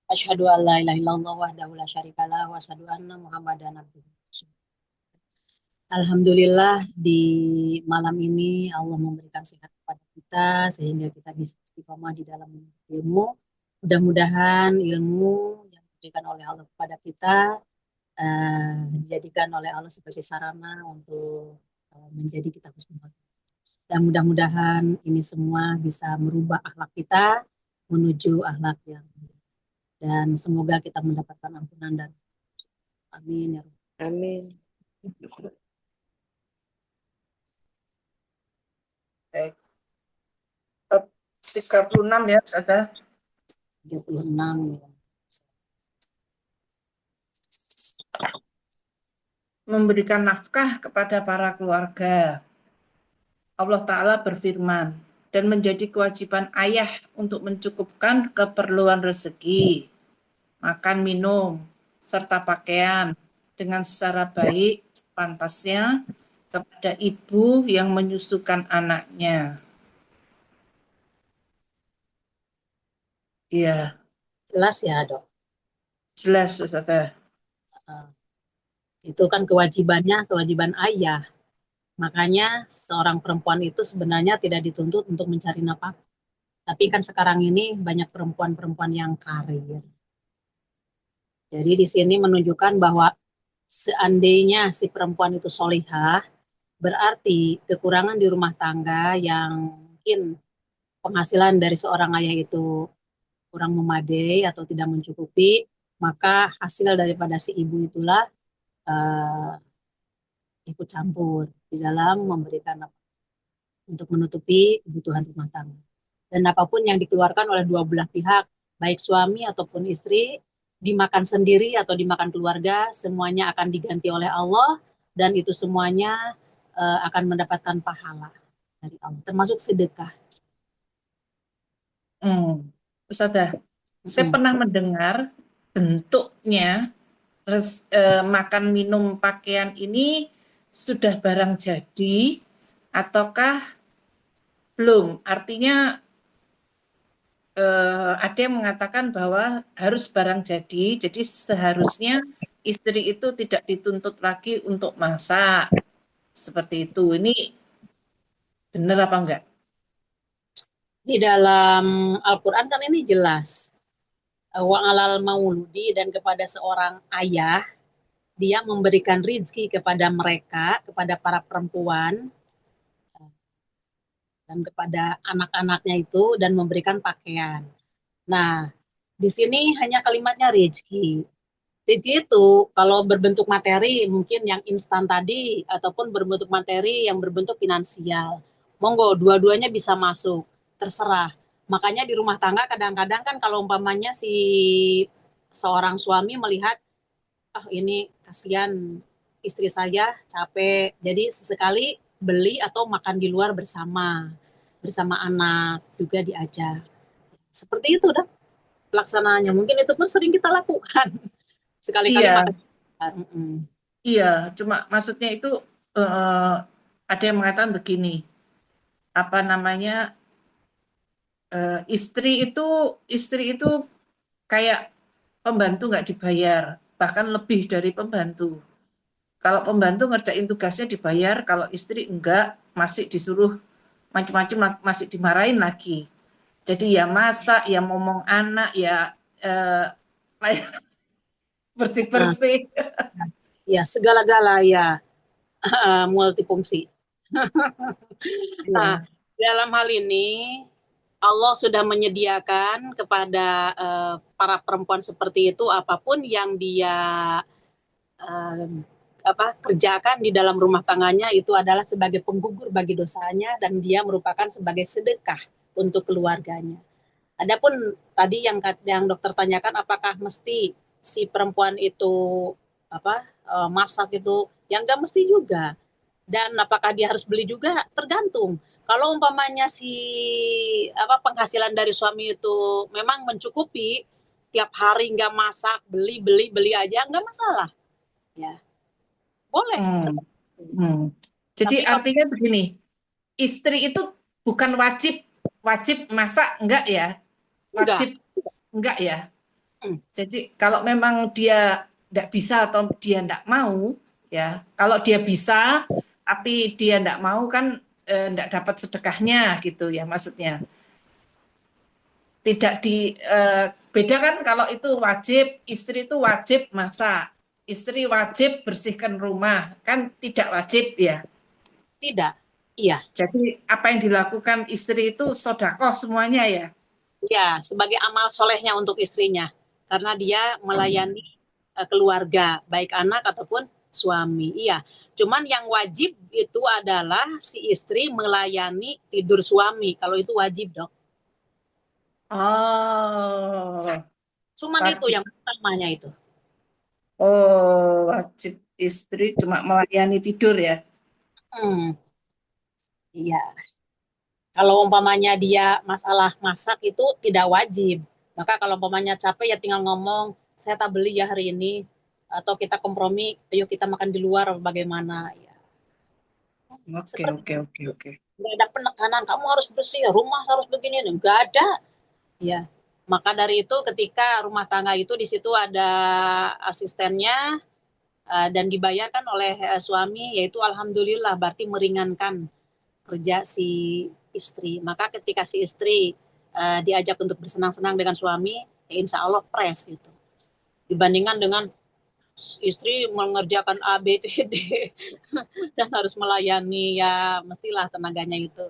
Asyhadu an la ilaha illallah wahdahu la syarikalah wa asyhadu anna Muhammadan abduhu wa rasuluh. Alhamdulillah di malam ini Allah memberikan sehat kepada kita sehingga kita bisa istiqomah di dalam menuntut ilmu. Mudah-mudahan ilmu yang diberikan oleh Allah kepada kita dijadikan oleh Allah sebagai sarana untuk menjadi kita husnul khotimah. Dan mudah-mudahan ini semua bisa merubah akhlak kita menuju akhlak yang mulia. Dan semoga kita mendapatkan ampunan dan amin ya Rabbal Amin. Baik. 36 ya, ada 36 ya. memberikan nafkah kepada para keluarga. Allah Ta'ala berfirman, dan menjadi kewajiban ayah untuk mencukupkan keperluan rezeki, makan, minum, serta pakaian dengan secara baik, sepantasnya kepada ibu yang menyusukan anaknya. Iya, Jelas ya dok. jelas Ustazah. Itu kan kewajiban ayah. Makanya seorang perempuan itu sebenarnya tidak dituntut untuk mencari nafkah. Tapi kan sekarang ini banyak perempuan-perempuan yang karir. Jadi di sini menunjukkan bahwa seandainya si perempuan itu solihah, berarti kekurangan di rumah tangga yang mungkin penghasilan dari seorang ayah itu kurang memadai atau tidak mencukupi, maka hasil daripada si ibu itulah uh, ikut campur di dalam memberikan untuk menutupi kebutuhan rumah tangga. Dan apapun yang dikeluarkan oleh dua belah pihak, baik suami ataupun istri, dimakan sendiri atau dimakan keluarga, semuanya akan diganti oleh Allah dan itu semuanya akan mendapatkan pahala dari Allah, termasuk sedekah. Ustazah, saya pernah mendengar bentuknya makan, minum, pakaian ini sudah barang jadi ataukah belum? Artinya ada yang mengatakan bahwa harus barang jadi seharusnya istri itu tidak dituntut lagi untuk masak. Seperti itu. Ini benar apa enggak? Di dalam Al-Quran kan ini jelas. Wa'alal mauludi, dan kepada seorang ayah, dia memberikan rizki kepada mereka, kepada para perempuan, dan kepada anak-anaknya itu, dan memberikan pakaian. Nah, di sini hanya kalimatnya rizki. Rizki itu kalau berbentuk materi mungkin yang instan tadi, ataupun berbentuk materi yang berbentuk finansial. Monggo, dua-duanya bisa masuk, terserah. Makanya di rumah tangga kadang-kadang kan kalau umpamanya si seorang suami melihat, ah ini kasihan istri saya capek, jadi sesekali beli atau makan di luar bersama anak juga diajak. Seperti itu dah pelaksanaannya. Mungkin itu pun sering kita lakukan. Sekali-kali Iya, makan. iya. Cuma maksudnya itu ada yang mengatakan begini, apa namanya, istri itu kayak pembantu nggak dibayar, bahkan lebih dari pembantu. Kalau pembantu ngerjain tugasnya dibayar, kalau istri enggak, masih disuruh macam-macam, masih dimarahin lagi. Jadi ya masak, ya ngomong anak, ya eh, Nah, bersih-bersih. ya segala-gala ya multifungsi. Nah, Ya. dalam hal ini Allah sudah menyediakan kepada para perempuan seperti itu apapun yang dia uh, kerjakan di dalam rumah tangganya itu adalah sebagai penggugur bagi dosanya dan dia merupakan sebagai sedekah untuk keluarganya. Adapun tadi yang dokter tanyakan apakah mesti si perempuan itu masak itu, yang enggak mesti juga. Dan apakah dia harus beli juga tergantung. Kalau umpamanya si penghasilan dari suami itu memang mencukupi, tiap hari nggak masak, beli aja nggak masalah, ya boleh. Jadi Tapi artinya begini, istri itu bukan wajib masak, enggak ya? Enggak. wajib enggak ya. Hmm, Jadi kalau memang dia tidak bisa atau dia tidak mau, ya kalau dia bisa tapi dia tidak mau kan tidak dapat sedekahnya gitu ya maksudnya. Tidak di beda kan kalau itu wajib, istri itu wajib masak, istri wajib bersihkan rumah, kan tidak wajib ya. tidak. Iya. Jadi apa yang dilakukan istri itu sodakoh semuanya ya. Ya, sebagai amal solehnya untuk istrinya. Karena dia melayani keluarga, baik anak ataupun suami. Iya. Cuman yang wajib itu adalah si istri melayani tidur suami. Kalau itu wajib, Dok. Oh, Cuman itu wajib. yang pertamanya itu. Oh, wajib istri cuma melayani tidur ya. Hmm, iya. Kalau umpamanya dia masalah masak itu tidak wajib. Maka kalau umpamanya capek ya tinggal ngomong, saya tak beli ya hari ini. Atau kita kompromi, ayo kita makan di luar bagaimana. Ya. Oke, Seperti oke, oke, oke. nggak ada penekanan, kamu harus bersih, rumah harus begini. Nggak ada. Ya. Maka dari itu ketika rumah tangga itu di situ ada asistennya dan dibayarkan oleh suami, yaitu alhamdulillah berarti meringankan kerja si istri. Maka ketika si istri diajak untuk bersenang-senang dengan suami, ya insya Allah pres gitu. Dibandingkan dengan istri mengerjakan A, B, C, D dan harus melayani ya mestilah tenaganya itu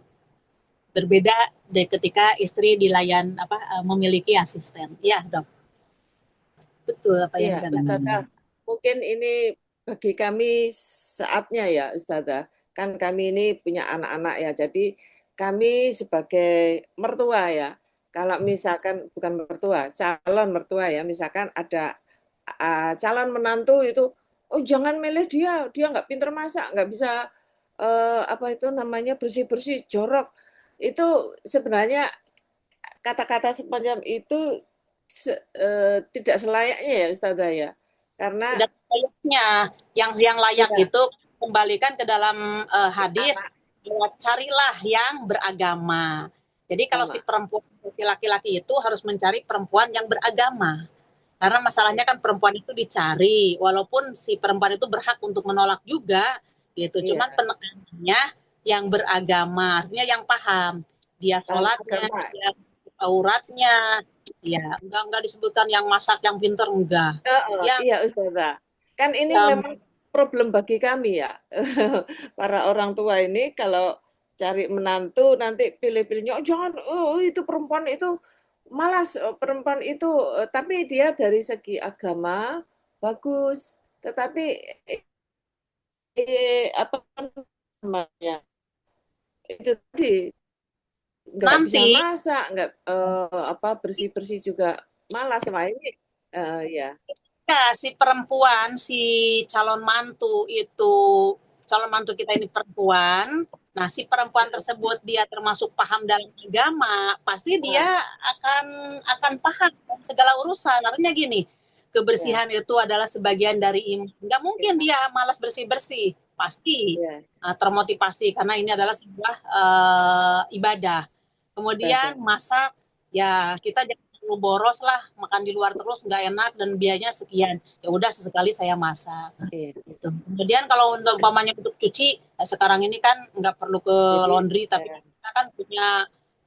berbeda dari ketika istri dilayan memiliki asisten. Ya dok, betul apa yang Iya, dikatakan. Ustazah, mungkin ini bagi kami saatnya ya, Ustazah. Kan kami ini punya anak-anak ya, jadi kami sebagai mertua ya, kalau misalkan bukan mertua, calon mertua ya, misalkan ada calon menantu itu, oh jangan milih dia, dia nggak pinter masak, nggak bisa apa itu namanya bersih-bersih, jorok. Itu sebenarnya kata-kata sepanjang itu tidak selayaknya ya Ustazah ya. Karena Tidak layaknya yang layak ya itu kembalikan ke dalam hadis, carilah yang beragama. Jadi kalau si sama. perempuan si laki-laki itu harus mencari perempuan yang beragama. Karena masalahnya kan perempuan itu dicari, walaupun si perempuan itu berhak untuk menolak juga, gitu. Iya, Cuman penekanannya yang beragama, artinya yang paham. Dia sholatnya, agama. dia auratnya, ya enggak disebutkan yang masak yang pinter enggak. Yang Iya Ustazah. Kan ini yang memang problem bagi kami ya. Para orang tua ini kalau cari menantu nanti pilih-pilihnya, oh jangan, oh itu perempuan itu malas, perempuan itu, tapi dia dari segi agama bagus, tetapi apa namanya itu tadi nggak bisa nanti masak, nggak apa bersih-bersih juga malas. Wah ini ya. ya, si perempuan, si calon mantu itu, calon mantu kita ini perempuan. Nah, si perempuan tersebut dia termasuk paham dalam agama, pasti dia Nah, akan akan paham dalam segala urusan. Artinya gini, ya, kebersihan itu adalah sebagian dari iman. Nggak mungkin dia malas bersih-bersih, pasti ya, termotivasi karena ini adalah sebuah ibadah. Kemudian ibadah. masak, ya kita jangan terlalu boros lah, makan di luar terus nggak enak dan biayanya sekian. Ya udah sesekali saya masak. Iya. Gitu. Kemudian kalau untuk umpamanya untuk cuci, sekarang ini kan nggak perlu ke Jadi laundry, tapi kita kan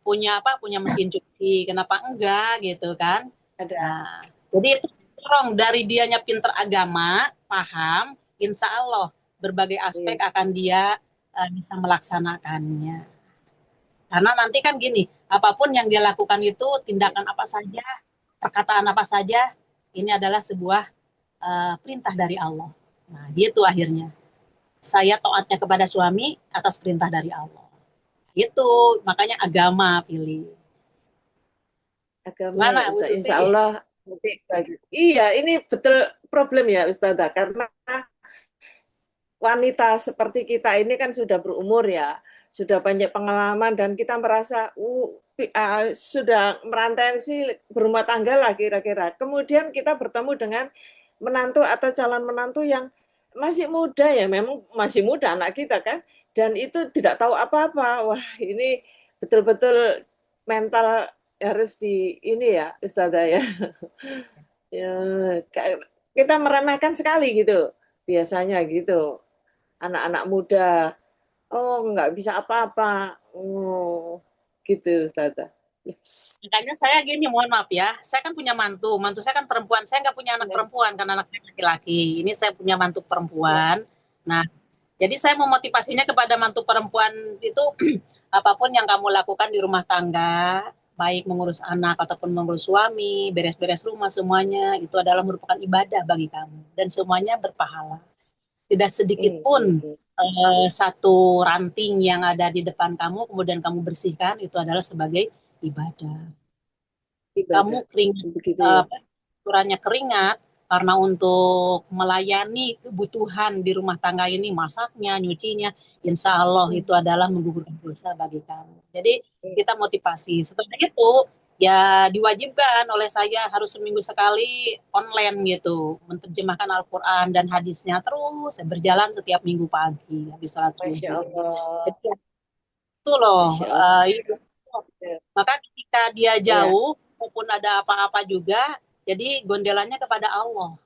punya punya mesin cuci. Kenapa enggak gitu kan? ada Nah, jadi itu dorong dari dianya pinter agama, paham, insya Allah berbagai aspek iya, akan dia bisa melaksanakannya. Karena nanti kan gini, apapun yang dia lakukan itu, iya. tindakan apa saja, perkataan apa saja, ini adalah sebuah perintah dari Allah. Nah, gitu akhirnya. Saya taatnya kepada suami atas perintah dari Allah. Itu makanya agama pilih. Agama ya Gimana Bu Ustaz. Susi? Insya Allah nanti iya ini betul problem ya Ustazah karena wanita seperti kita ini kan sudah berumur ya, sudah banyak pengalaman dan kita merasa sudah merantau sih berumah tangga lah kira-kira. Kemudian kita bertemu dengan menantu atau calon menantu yang masih muda ya, memang masih muda anak kita kan, dan itu tidak tahu apa-apa. Wah ini betul-betul mental harus di ini ya, Ustazah ya. Ya, kita meremehkan sekali gitu. Biasanya gitu. Anak-anak muda, oh nggak bisa apa-apa. Oh, gitu Ustazah. Makanya saya gini, mohon maaf ya, saya kan punya mantu saya kan perempuan, saya nggak punya anak Ya, perempuan karena anak saya laki-laki. Ini saya punya mantu ya. perempuan. Nah, jadi saya memotivasinya kepada mantu perempuan itu apapun yang kamu lakukan di rumah tangga, baik mengurus anak ataupun mengurus suami, beres-beres rumah semuanya itu adalah merupakan ibadah bagi kamu dan semuanya berpahala. Tidak sedikit Hmm, hmm, pun hmm. satu ranting yang ada di depan kamu kemudian kamu bersihkan itu adalah sebagai ibadah. Kamu Ibadah. keringat, Begitu ya. ukurannya keringat karena untuk melayani kebutuhan di rumah tangga ini, masaknya, nyucinya, insya Allah Hmm, itu adalah menggugurkan dosa bagi kamu. Jadi hmm. kita motivasi. Setelah itu ya diwajibkan oleh saya harus seminggu sekali online gitu, menerjemahkan Al-Quran dan hadisnya terus saya berjalan setiap minggu pagi habis sholat Masya subuh. Allah. Jadi itu loh, Masya Allah. itu. Ya, Maka ketika dia ya. jauh, maupun ada apa-apa juga, jadi gondelannya kepada Allah.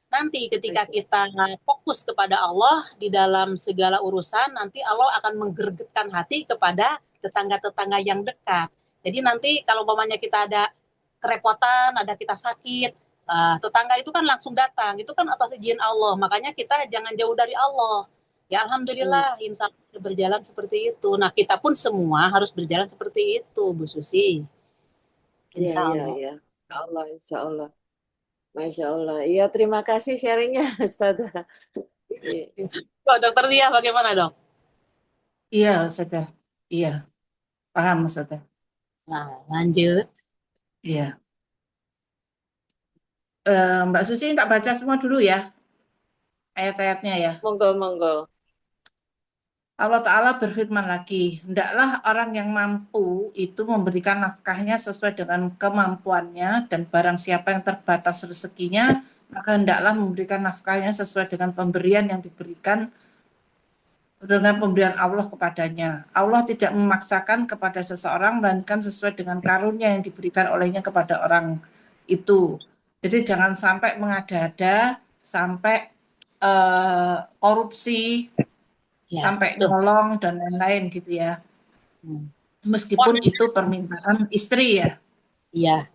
Nanti ketika Masya kita fokus kepada Allah di dalam segala urusan, nanti Allah akan menggergetkan hati kepada tetangga-tetangga yang dekat. Jadi nanti kalau umpamanya kita ada kerepotan, ada kita sakit, tetangga itu kan langsung datang. Itu kan atas izin Allah. Makanya kita jangan jauh dari Allah. Ya Allah. Alhamdulillah, insya Allah berjalan seperti itu. Nah kita pun semua harus berjalan seperti itu, Bu Susi. Iya, Insya iya, Allah. iya. Insya Allah, insya Allah. Masya Allah. Iya, terima kasih sharingnya, Ustazah. Iya. Kok dokter Dia bagaimana dok? Iya, Ustazah. Iya, paham Ustazah. Nah lanjut. Iya. Mbak Susi tak baca semua dulu ya, ayat-ayatnya ya. Monggo, monggo. Allah Ta'ala berfirman lagi, hendaklah orang yang mampu itu memberikan nafkahnya sesuai dengan kemampuannya, dan barang siapa yang terbatas rezekinya, maka hendaklah memberikan nafkahnya sesuai dengan pemberian yang diberikan dengan pemberian Allah kepadanya. Allah tidak memaksakan kepada seseorang, melainkan sesuai dengan karunia yang diberikan olehnya kepada orang itu. Jadi jangan sampai mengada-ada, sampai korupsi, Ya sampai betul. nyolong dan lain-lain gitu ya. Hmm. Meskipun itu permintaan istri ya. Iya.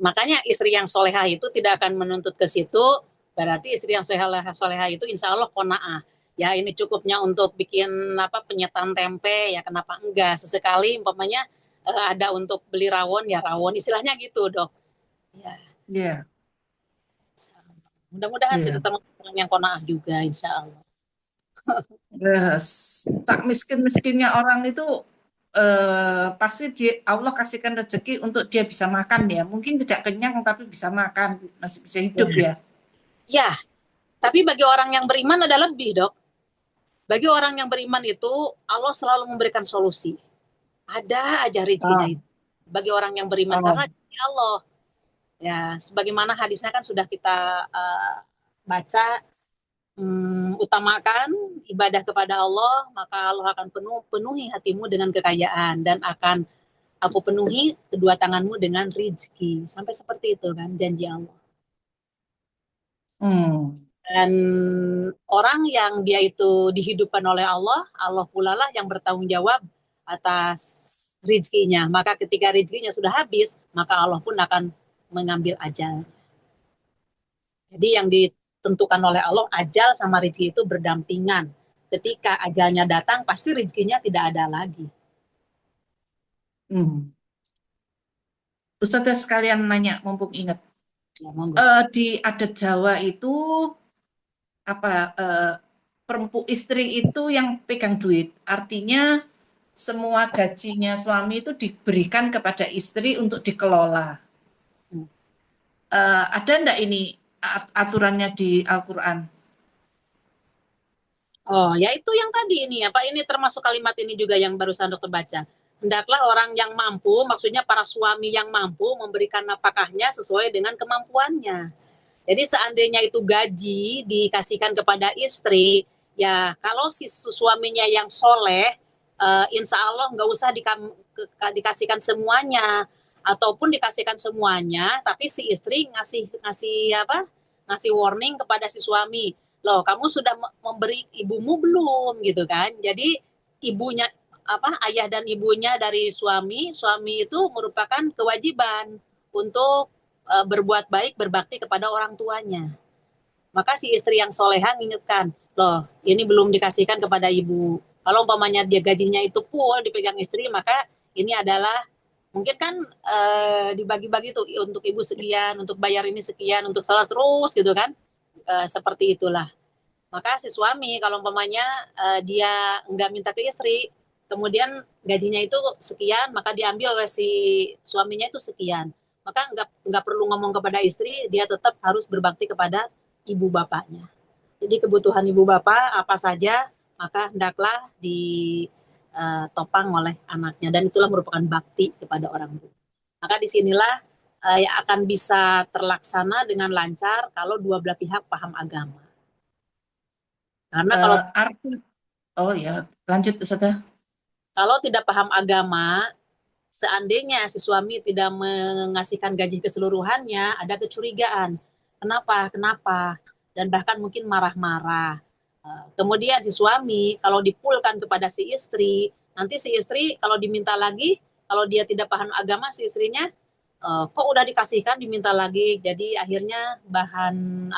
Makanya istri yang solehah itu tidak akan menuntut ke situ. Berarti istri yang solehah itu insya Allah kona'ah. Ya ini cukupnya untuk bikin apa penyetan tempe ya kenapa enggak sesekali umpamanya ada untuk beli rawon ya rawon istilahnya gitu dok. Ya Iya, mudah-mudahan kita iya. termasuk orang yang kona'ah juga insya Allah. Yes. Tak miskin-miskinnya orang itu pasti Allah kasihkan rezeki untuk dia bisa makan ya. Mungkin tidak kenyang tapi bisa makan, masih bisa hidup Ya. ya. Ya, tapi bagi orang yang beriman ada lebih dok. Bagi orang yang beriman itu Allah selalu memberikan solusi. Ada aja rezekinya Oh, itu. Bagi orang yang beriman oh. karena Allah. Ya, sebagaimana hadisnya kan sudah kita baca, utamakan ibadah kepada Allah, maka Allah akan penuhi hatimu dengan kekayaan dan akan aku penuhi kedua tanganmu dengan rezeki. Sampai seperti itu kan janji Allah. Hmm. Dan orang yang dia itu dihidupkan oleh Allah, Allah pula lah yang bertanggung jawab atas rezekinya. Maka ketika rezekinya sudah habis, maka Allah pun akan mengambil ajal. Jadi yang ditentukan oleh Allah, ajal sama rezeki itu berdampingan. Ketika ajalnya datang, pasti rezekinya tidak ada lagi. Hmm. Ustazah sekalian nanya, mumpung ingat. Ya, monggo. Di adat Jawa itu apa istri itu yang pegang duit. Artinya semua gajinya suami itu diberikan kepada istri untuk dikelola. Hmm. Ada enggak ini aturannya di Al-Quran? Oh, ya itu yang tadi ini ya, Pak. Ini termasuk kalimat ini juga yang barusan dokter baca. Hendaklah orang yang mampu, maksudnya para suami yang mampu memberikan nafkahnya sesuai dengan kemampuannya. Jadi seandainya itu gaji dikasihkan kepada istri, ya kalau si suaminya yang soleh, insya Allah nggak usah dikasihkan semuanya. ataupun dikasihkan semuanya, tapi si istri ngasih ngasih warning kepada si suami, loh kamu sudah memberi ibumu belum gitu kan. Jadi ibunya ayah dan ibunya dari suami itu merupakan kewajiban untuk berbuat baik, berbakti kepada orang tuanya. Maka si istri yang soleha mengingatkan, loh ini belum dikasihkan kepada ibu. Kalau umpamanya dia gajinya itu full dipegang istri, maka ini adalah mungkin kan dibagi-bagi tuh untuk ibu sekian, untuk bayar ini sekian, untuk salah terus gitu kan. Seperti itulah. Maka si suami kalau umpamanya dia nggak minta ke istri, kemudian gajinya itu sekian, maka diambil oleh si suaminya itu sekian. Maka nggak perlu ngomong kepada istri, dia tetap harus berbakti kepada ibu bapaknya. Jadi kebutuhan ibu bapak apa saja, maka hendaklah ditopang oleh anaknya, dan itulah merupakan bakti kepada orang tua. Maka disinilah akan bisa terlaksana dengan lancar kalau dua belah pihak paham agama. Karena Arti, oh ya, lanjut Ustazah. kalau tidak paham agama, seandainya si suami tidak mengasihkan gaji keseluruhannya, ada kecurigaan. Kenapa? Kenapa? Dan bahkan mungkin marah-marah. Kemudian si suami kalau dipulkan kepada si istri, nanti si istri kalau diminta lagi, kalau dia tidak paham agama si istrinya, kok udah dikasihkan diminta lagi. Jadi akhirnya bahan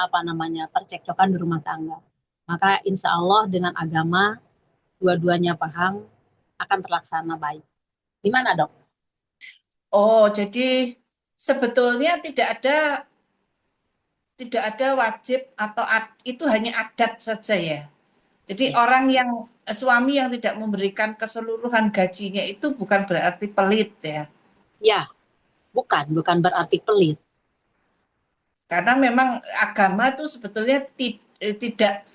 percekcokan di rumah tangga. Maka insya Allah dengan agama dua-duanya paham akan terlaksana baik. Gimana dok? Oh, jadi sebetulnya tidak ada wajib atau itu hanya adat saja ya. Jadi Yes. orang yang suami yang tidak memberikan keseluruhan gajinya itu bukan berarti pelit ya. Ya, bukan berarti pelit. Karena memang agama itu sebetulnya tidak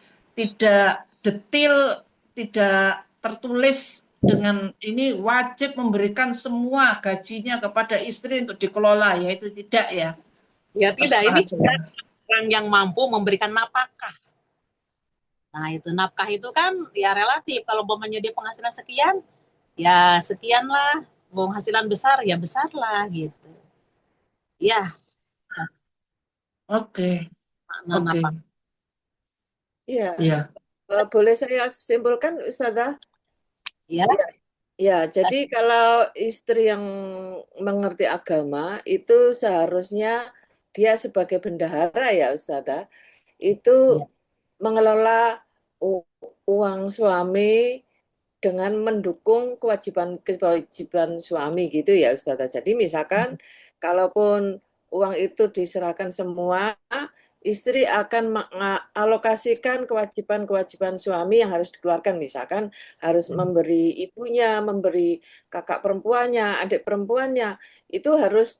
detail, tidak tertulis dengan ini wajib memberikan semua gajinya kepada istri untuk dikelola, ya itu tidak ya. Ya tidak, Terserah ini aja ya. orang yang mampu memberikan napkah. Nah itu nafkah itu kan ya relatif. Kalau umpamanya dia penghasilan sekian, ya sekian lah. Penghasilan besar, ya besar lah gitu. Ya, Oke, makna oke. nafkah. Iya, Ya. boleh saya simpulkan, Ustazah? Ya, Ya, ya, jadi kalau istri yang mengerti agama itu seharusnya dia sebagai bendahara ya, Ustazah, itu ya, mengelola uang suami dengan mendukung kewajiban suami gitu ya, Ustazah. Jadi misalkan kalaupun uang itu diserahkan semua, istri akan mengalokasikan kewajiban-kewajiban suami yang harus dikeluarkan. Misalkan harus memberi ibunya, memberi kakak perempuannya, adik perempuannya, itu harus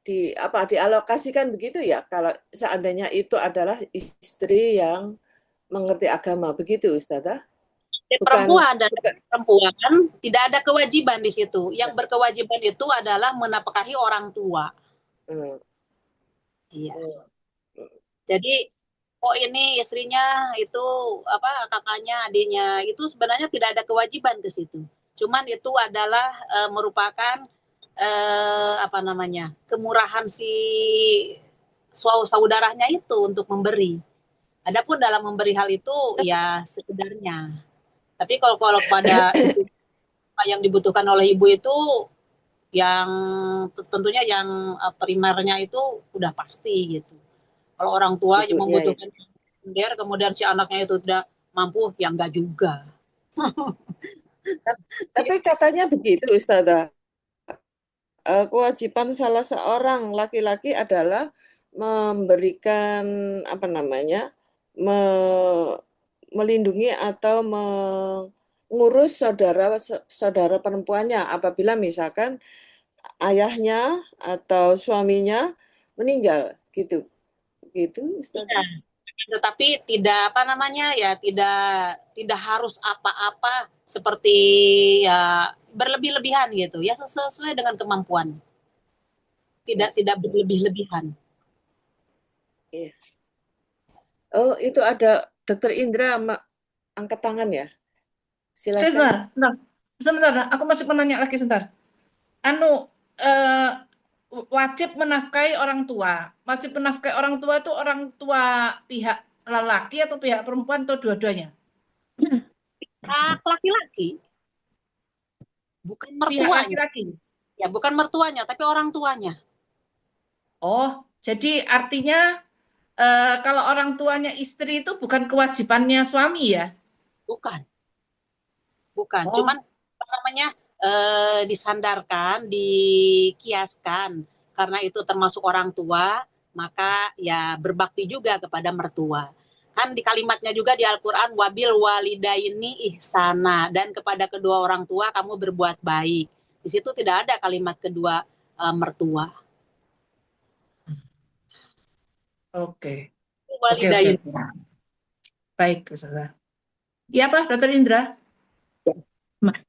dialokasikan begitu ya. Kalau seandainya itu adalah istri yang mengerti agama, begitu Ustazah? Bukan, perempuan dan perempuan tidak ada kewajiban di situ. Yang berkewajiban itu adalah menafkahi orang tua. hmm, Iya. hmm, Jadi ini istrinya itu kakaknya, adiknya itu sebenarnya tidak ada kewajiban ke situ. Cuman itu adalah merupakan kemurahan si saudaranya itu untuk memberi. Adapun dalam memberi hal itu ya sekedarnya. Tapi kalau pada ibu, yang dibutuhkan oleh ibu itu yang tentunya yang primernya itu udah pasti gitu. Kalau orang tua yang ibunya ya. membutuhkan sekunder, kemudian si anaknya itu tidak mampu, ya enggak juga. Tapi katanya begitu Ustazah, kewajiban salah seorang laki-laki adalah memberikan apa namanya, melindungi atau mengurus saudara perempuannya apabila misalkan ayahnya atau suaminya meninggal gitu, gitu Iya, Ustazah. tetapi tidak tidak tidak harus apa-apa seperti ya berlebih-lebihan gitu. Ya sesuai dengan kemampuan. Ya, Tidak berlebih-lebihan. iya. Oh, itu ada Dokter Indra angkat tangan ya. Silakan. Sebentar, sebentar, sebentar, aku masih menanya lagi sebentar. Anu, eh, wajib menafkahi orang tua. Wajib menafkahi orang tua itu orang tua pihak lelaki atau pihak perempuan atau dua-duanya? Laki-laki, bukan Pihak mertuanya. laki-laki. Ya, bukan mertuanya, tapi orang tuanya. Oh, jadi artinya kalau orang tuanya istri itu bukan kewajibannya suami ya? Bukan, bukan. Oh, Cuman apa namanya disandarkan, dikiaskan karena itu termasuk orang tua, maka ya berbakti juga kepada mertua. Kan di kalimatnya juga di Al-Qur'an wabil walidaini ihsana dan kepada kedua orang tua kamu berbuat baik. Di situ tidak ada kalimat kedua mertua. oke. Oke, oke, Walidain. oke. Baik, Ustazah. Iya, Pak, Dokter Indra?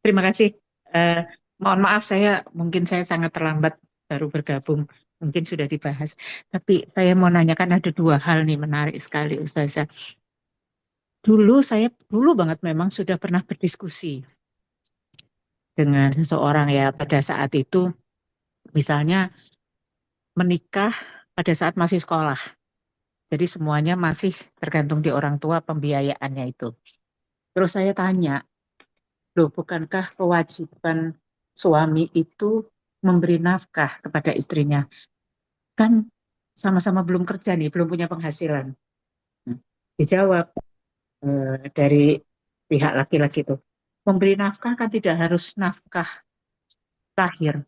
Terima kasih. Eh, Mohon maaf mungkin saya sangat terlambat baru bergabung. Mungkin sudah dibahas. Tapi saya mau nanyakan ada dua hal nih menarik sekali Ustazah. Dulu banget memang sudah pernah berdiskusi dengan seseorang ya pada saat itu misalnya menikah pada saat masih sekolah. Jadi semuanya masih tergantung di orang tua pembiayaannya itu. Terus saya tanya, loh, bukankah kewajiban suami itu memberi nafkah kepada istrinya? Kan sama-sama belum kerja nih, belum punya penghasilan. Hmm. Dijawab dari pihak laki-laki itu, memberi nafkah kan tidak harus nafkah lahir.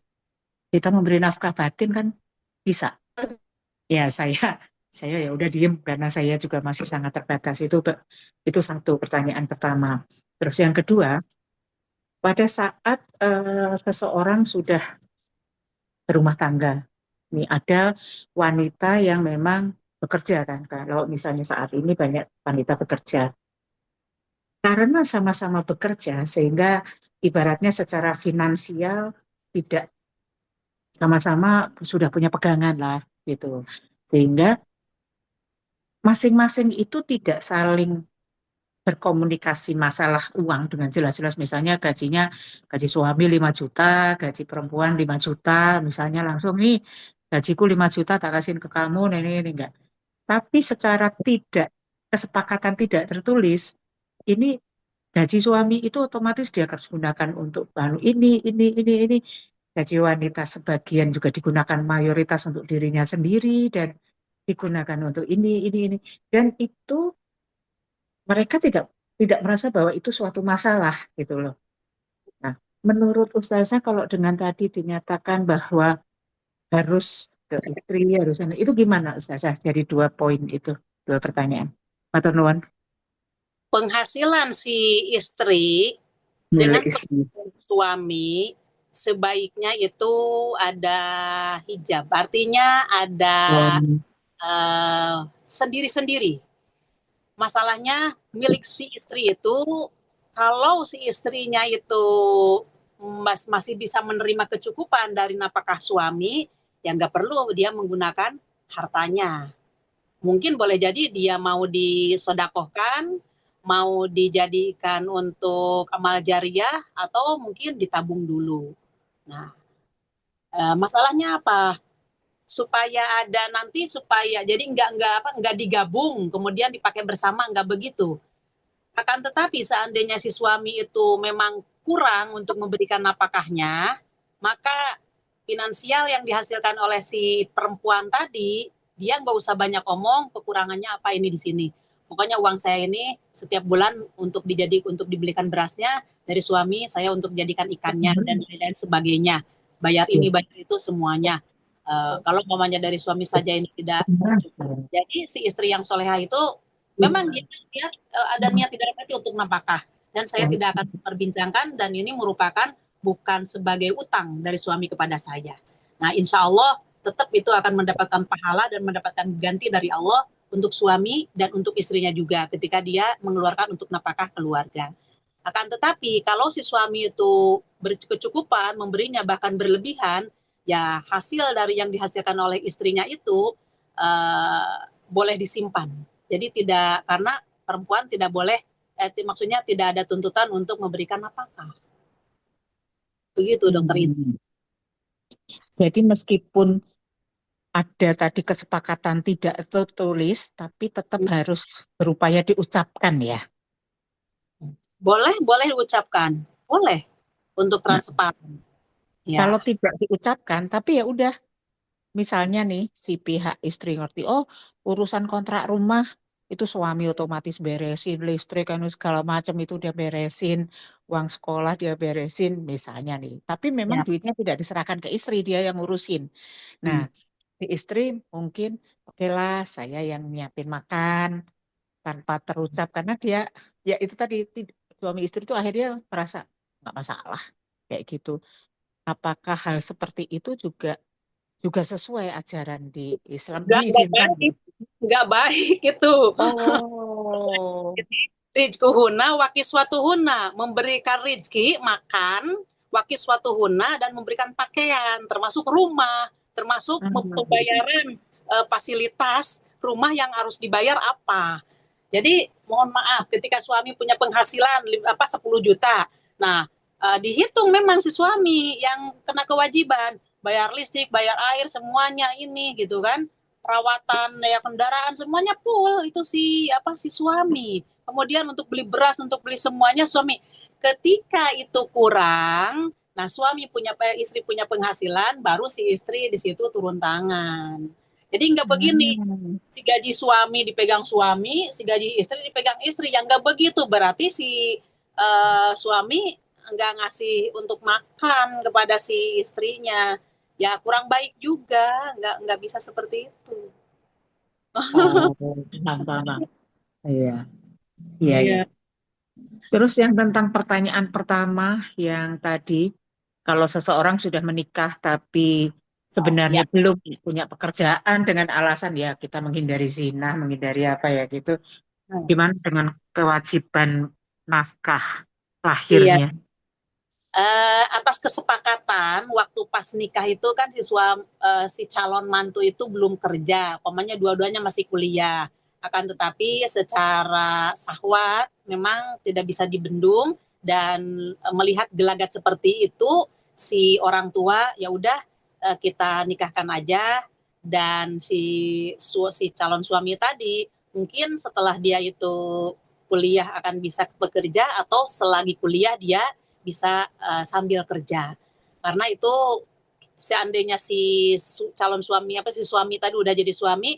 Kita memberi nafkah batin kan bisa. Ya saya ya udah diem karena saya juga masih sangat terbatas. Itu satu pertanyaan pertama. Terus yang kedua, pada saat seseorang sudah berumah tangga. Ini ada wanita yang memang bekerja kan. Kalau misalnya saat ini banyak wanita bekerja. Karena sama-sama bekerja sehingga ibaratnya secara finansial tidak sama-sama sudah punya pegangan lah gitu. Sehingga masing-masing itu tidak saling berkomunikasi masalah uang dengan jelas-jelas. Misalnya gaji suami 5 juta, gaji perempuan 5 juta, misalnya langsung nih gajiku 5 juta tak kasihin ke kamu, ini enggak. Tapi secara kesepakatan tidak tertulis, ini gaji suami itu otomatis dia harus gunakan untuk bahan ini. Gaji wanita sebagian juga digunakan mayoritas untuk dirinya sendiri dan digunakan untuk ini. Dan itu mereka tidak merasa bahwa itu suatu masalah gitu loh. Nah, menurut Ustazah kalau dengan tadi dinyatakan bahwa harus ke istri, itu gimana Ustazah dari dua poin itu, dua pertanyaan. Matur nuwun. Penghasilan si istri dengan Milik istri. suami sebaiknya itu ada hijab. Artinya ada Um, sendiri-sendiri. Masalahnya milik si istri itu kalau si istrinya itu masih bisa menerima kecukupan dari nafkah suami, ya nggak perlu dia menggunakan hartanya. Mungkin boleh jadi dia mau disodakohkan, mau dijadikan untuk amal jariah, atau mungkin ditabung dulu. Nah, masalahnya apa? Supaya ada nanti supaya jadi nggak digabung kemudian dipakai bersama, nggak begitu. Akan tetapi seandainya si suami itu memang kurang untuk memberikan nafkahnya, maka finansial yang dihasilkan oleh si perempuan tadi, dia nggak usah banyak omong kekurangannya apa ini di sini. Pokoknya uang saya ini setiap bulan untuk dibelikan berasnya dari suami, saya untuk jadikan ikannya dan lain-lain sebagainya. Bayar ini, bayar itu semuanya. Kalau mamanya dari suami saja ini tidak cukup. Jadi si istri yang soleha itu memang dia ada niat tidak hati untuk nafkah dan saya tidak akan memperbincangkan dan ini merupakan bukan sebagai utang dari suami kepada saya. Nah, insya Allah tetap itu akan mendapatkan pahala dan mendapatkan ganti dari Allah untuk suami dan untuk istrinya juga ketika dia mengeluarkan untuk nafkah keluarga. Akan tetapi kalau si suami itu berkecukupan, memberinya bahkan berlebihan, ya hasil dari yang dihasilkan oleh istrinya itu boleh disimpan. Jadi tidak karena perempuan tidak boleh maksudnya tidak ada tuntutan untuk memberikan nafkah. Begitu dokter itu. Jadi meskipun ada tadi kesepakatan tidak tertulis, tapi tetap harus berupaya diucapkan ya. Boleh diucapkan, boleh untuk Nah, transparan. kalau Ya, tidak diucapkan, tapi ya udah, misalnya nih si pihak istri ngerti, oh urusan kontrak rumah itu suami otomatis beresin, listrik kan segala macam itu dia beresin, uang sekolah dia beresin misalnya nih. Tapi memang ya. duitnya tidak diserahkan ke istri, dia yang ngurusin. Nah, Hmm. si istri mungkin oke lah saya yang nyiapin makan tanpa terucap karena dia ya itu tadi suami istri itu akhirnya merasa nggak masalah kayak gitu. Apakah hal seperti itu juga juga sesuai ajaran di Islam Nggak diizinkan ya? baik, nggak baik itu. Oh, Rizquhuna wakiswatuhuna, memberikan rizki, makan, wakiswatuhuna, dan memberikan pakaian, termasuk rumah, termasuk pembayaran fasilitas rumah yang harus dibayar apa. Jadi mohon maaf, ketika suami punya penghasilan 10 juta, nah dihitung memang si suami yang kena kewajiban, bayar listrik, bayar air, semuanya ini gitu kan, perawatan ya kendaraan semuanya full itu si suami. Kemudian untuk beli beras, untuk beli semuanya suami. Ketika itu kurang, nah istri punya penghasilan, baru si istri di situ turun tangan. Jadi nggak begini, hmm. si gaji suami dipegang suami, si gaji istri dipegang istri. Yang nggak begitu berarti si suami nggak ngasih untuk makan kepada si istrinya. Ya kurang baik juga, nggak bisa seperti itu. Oh, paham, paham. Iya, iya, iya. Iya. Terus yang tentang pertanyaan pertama yang tadi, kalau seseorang sudah menikah tapi sebenarnya Ya. belum punya pekerjaan dengan alasan ya kita menghindari zina, menghindari apa ya gitu, gimana dengan kewajiban nafkah Iya. lahirnya? Atas kesepakatan waktu pas nikah itu kan si calon mantu itu belum kerja, pokoknya dua-duanya masih kuliah. Akan tetapi secara syahwat memang tidak bisa dibendung dan melihat gelagat seperti itu si orang tua ya udah kita nikahkan aja dan si calon suami tadi mungkin setelah dia itu kuliah akan bisa bekerja atau selagi kuliah dia bisa sambil kerja. Karena itu seandainya calon suami si suami tadi udah jadi suami,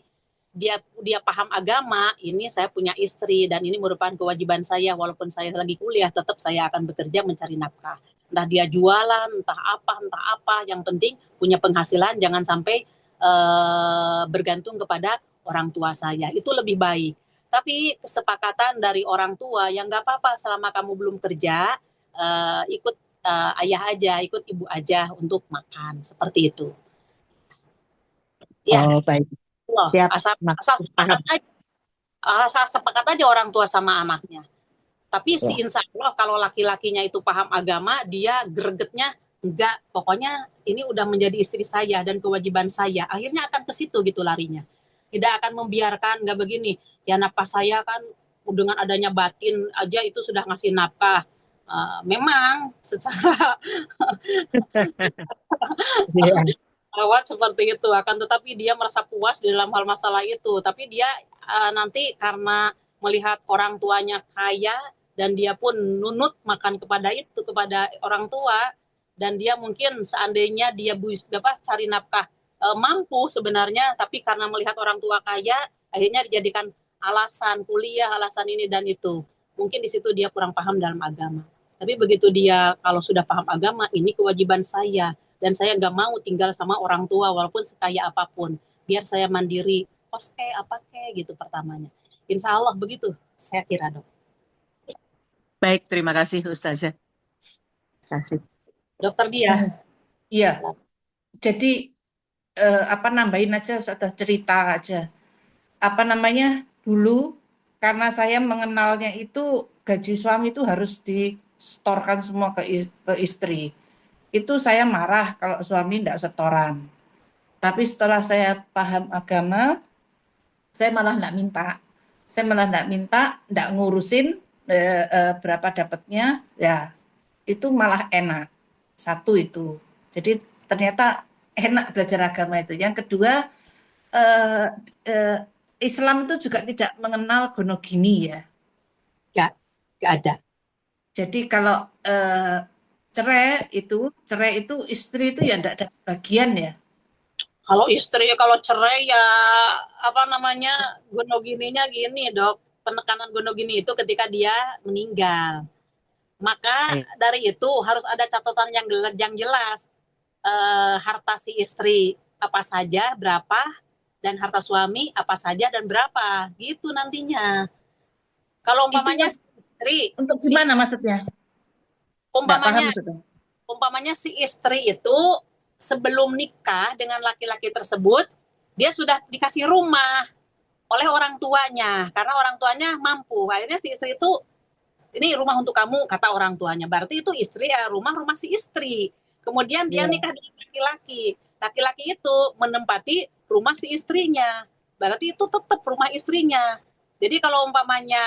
dia paham agama, ini saya punya istri dan ini merupakan kewajiban saya walaupun saya lagi kuliah tetap saya akan bekerja mencari nafkah. Entah dia jualan, entah apa, yang penting punya penghasilan jangan sampai bergantung kepada orang tua saya. Itu lebih baik. Tapi kesepakatan dari orang tua yang nggak apa-apa selama kamu belum kerja, ikut ayah aja, ikut ibu aja untuk makan seperti itu. Ya, Oh, baik. loh, Siap. asal Paham. sepakat aja orang tua sama anaknya. Tapi si Ya. insya Allah kalau laki-lakinya itu paham agama, dia gregetnya enggak, pokoknya ini udah menjadi istri saya dan kewajiban saya. Akhirnya akan ke situ gitu larinya. Tidak akan membiarkan, enggak begini. Ya nafkah saya kan dengan adanya batin aja itu sudah ngasih nafkah. Memang secara Iya. awat seperti itu akan tetapi dia merasa puas di dalam hal masalah itu tapi dia nanti karena melihat orang tuanya kaya dan dia pun nunut makan kepada orang tua dan dia mungkin seandainya dia cari nafkah mampu sebenarnya tapi karena melihat orang tua kaya akhirnya dijadikan alasan kuliah alasan ini dan itu mungkin di situ dia kurang paham dalam agama tapi begitu dia kalau sudah paham agama ini kewajiban saya dan saya nggak mau tinggal sama orang tua walaupun sekaya apapun biar saya mandiri kos apa gitu pertamanya insya Allah begitu saya kira dok. Baik, terima kasih Ustazah. Terima kasih. Dokter dia Iya, jadi nambahin aja, sudah cerita aja. Apa namanya, dulu karena saya mengenalnya itu gaji suami itu harus distorkan semua ke istri. Itu saya marah kalau suami tidak setoran. Tapi setelah saya paham agama, saya malah tidak minta. Saya malah tidak minta, tidak ngurusin berapa dapatnya, ya itu malah enak. Satu itu. Jadi ternyata enak belajar agama itu. Yang kedua, eh, eh, Islam itu juga tidak mengenal gonogini ya. Nggak, nggak ada. Jadi kalau cerai itu istri itu ya tidak ada bagian ya. Kalau istri, kalau cerai ya apa namanya, gonogininya gini dok, penekanan gonogini itu ketika dia meninggal. Maka Baik. dari itu harus ada catatan yang jelas, harta si istri apa saja, berapa, dan harta suami apa saja dan berapa, gitu nantinya. Kalau Itu umpamanya si istri, untuk si gimana maksudnya? Tidak paham umpamanya maksudnya. umpamanya si istri itu sebelum nikah dengan laki-laki tersebut, dia sudah dikasih rumah oleh orang tuanya, karena orang tuanya mampu. Akhirnya si istri itu, ini rumah untuk kamu, kata orang tuanya. Berarti itu istri ya, rumah si istri. Kemudian dia Iya. nikah dengan laki-laki. Laki-laki itu menempati rumah si istrinya. Berarti itu tetap rumah istrinya. Jadi kalau umpamanya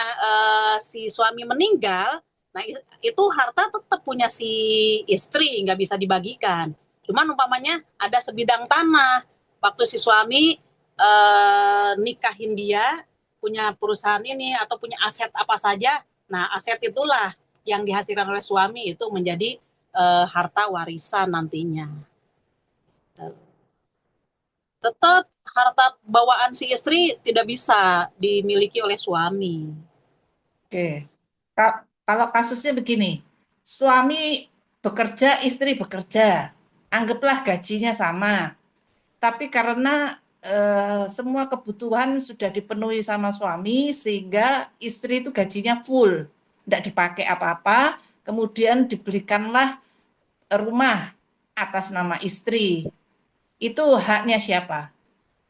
si suami meninggal, nah itu harta tetap punya si istri, nggak bisa dibagikan. Cuman umpamanya ada sebidang tanah, waktu si suami nikahin dia, punya perusahaan ini atau punya aset apa saja, nah aset itulah yang dihasilkan oleh suami itu menjadi harta warisan nantinya. Tetap harta bawaan si istri tidak bisa dimiliki oleh suami. Oke. Kalau kasusnya begini, suami bekerja, istri bekerja, anggaplah gajinya sama. Tapi karena semua kebutuhan sudah dipenuhi sama suami, sehingga istri itu gajinya full, tidak dipakai apa-apa, kemudian dibelikanlah rumah atas nama istri. Itu haknya siapa?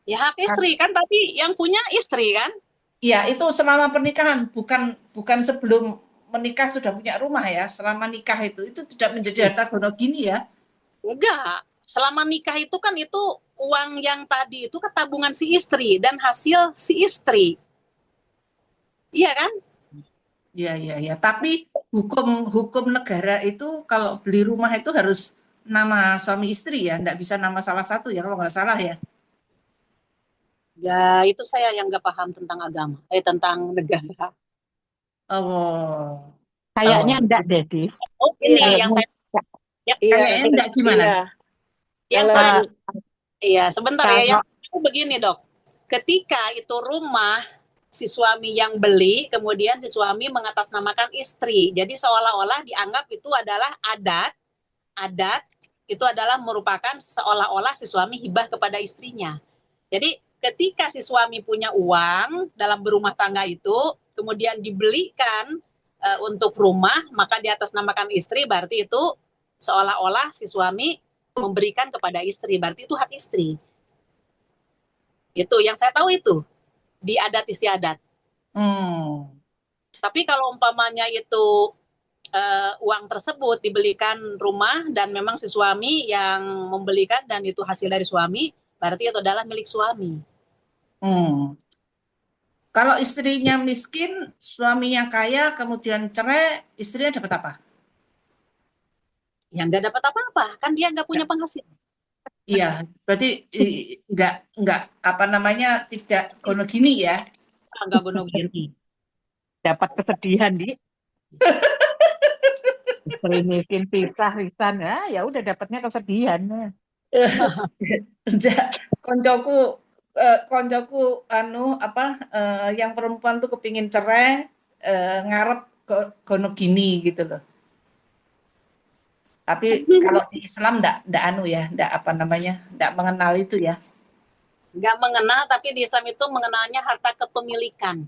Ya hak Hak, istri kan, tapi yang punya istri kan? ya itu selama pernikahan, bukan bukan sebelum menikah sudah punya rumah ya. Selama nikah itu tidak menjadi harta gono gini ya. Enggak. Selama nikah itu kan itu uang yang tadi itu kan tabungan si istri dan hasil si istri. Iya kan? Ya, ya, ya. Tapi hukum hukum negara itu kalau beli rumah itu harus nama suami istri ya, nggak bisa nama salah satu ya kalau nggak salah ya. Ya itu saya yang nggak paham tentang agama, tentang negara. Oh, Kayaknya oh. enggak deh, Div. Oh Iya, ini yang saya, ya, iya, Kayaknya enggak gimana? iya. yang Kalau saya, Eh, iya sebentar ya, yang kalau aku begini dok. Ketika itu rumah si suami yang beli, kemudian si suami mengatasnamakan istri. Jadi seolah-olah dianggap itu adalah adat itu adalah merupakan seolah-olah si suami hibah kepada istrinya. Jadi ketika si suami punya uang dalam berumah tangga itu, kemudian dibelikan untuk rumah, maka di atas namakan istri, berarti itu seolah-olah si suami memberikan kepada istri, berarti itu hak istri. Itu yang saya tahu itu di adat istiadat. Hmm. Tapi kalau umpamanya itu uang tersebut dibelikan rumah dan memang si suami yang membelikan dan itu hasil dari suami, berarti itu adalah milik suami. Hmm. Kalau istrinya miskin, suaminya kaya, kemudian cerai, istrinya dapat apa? Yang nggak dapat apa-apa, kan dia nggak punya penghasilan. Iya, berarti nggak apa namanya tidak gono gini ya. Nggak gunung gini. dapat kesedihan, Di. Istri miskin pisah, Risan. Ya udah dapatnya kesedihan. koncoku koncoku anu apa yang perempuan tuh kepingin cerai ngarep gono gini gitu loh. Tapi kalau di Islam ndak anu ya, ndak apa namanya, ndak mengenal itu ya. Nggak mengenal, tapi di Islam itu mengenalnya harta kepemilikan.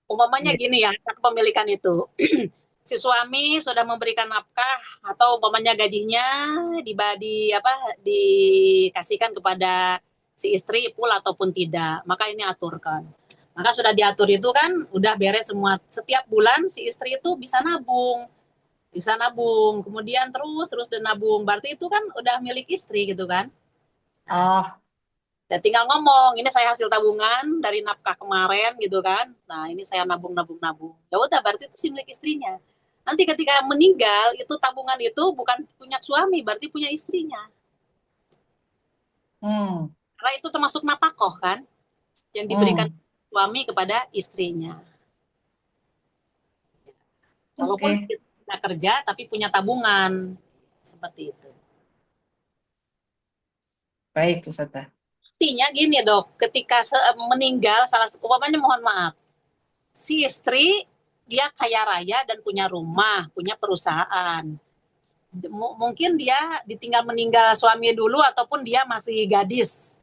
Umpamanya Iya. gini ya, harta kepemilikan itu. Si suami sudah memberikan nafkah atau umpamanya gajinya dikasihkan kepada si istri full ataupun tidak, maka ini aturkan. Maka sudah diatur itu kan udah beres semua. Setiap bulan si istri itu bisa nabung, kemudian terus dan nabung. Berarti itu kan udah milik istri gitu kan. Nah, Oh, dan tinggal ngomong, ini saya hasil tabungan dari nafkah kemarin gitu kan. Nah, ini saya nabung. Ya udah berarti itu si milik istrinya. Nanti ketika meninggal, itu tabungan itu bukan punya suami, berarti punya istrinya. Karena itu termasuk napakoh kan, yang diberikan suami kepada istrinya. Walaupun Oke, tidak kerja, tapi punya tabungan. Seperti itu. baik Ustazah. Artinya gini dok, ketika meninggal, salah umpamanya mohon maaf, si istri dia kaya raya dan punya rumah, punya perusahaan. Mungkin dia ditinggal meninggal suami dulu ataupun dia masih gadis,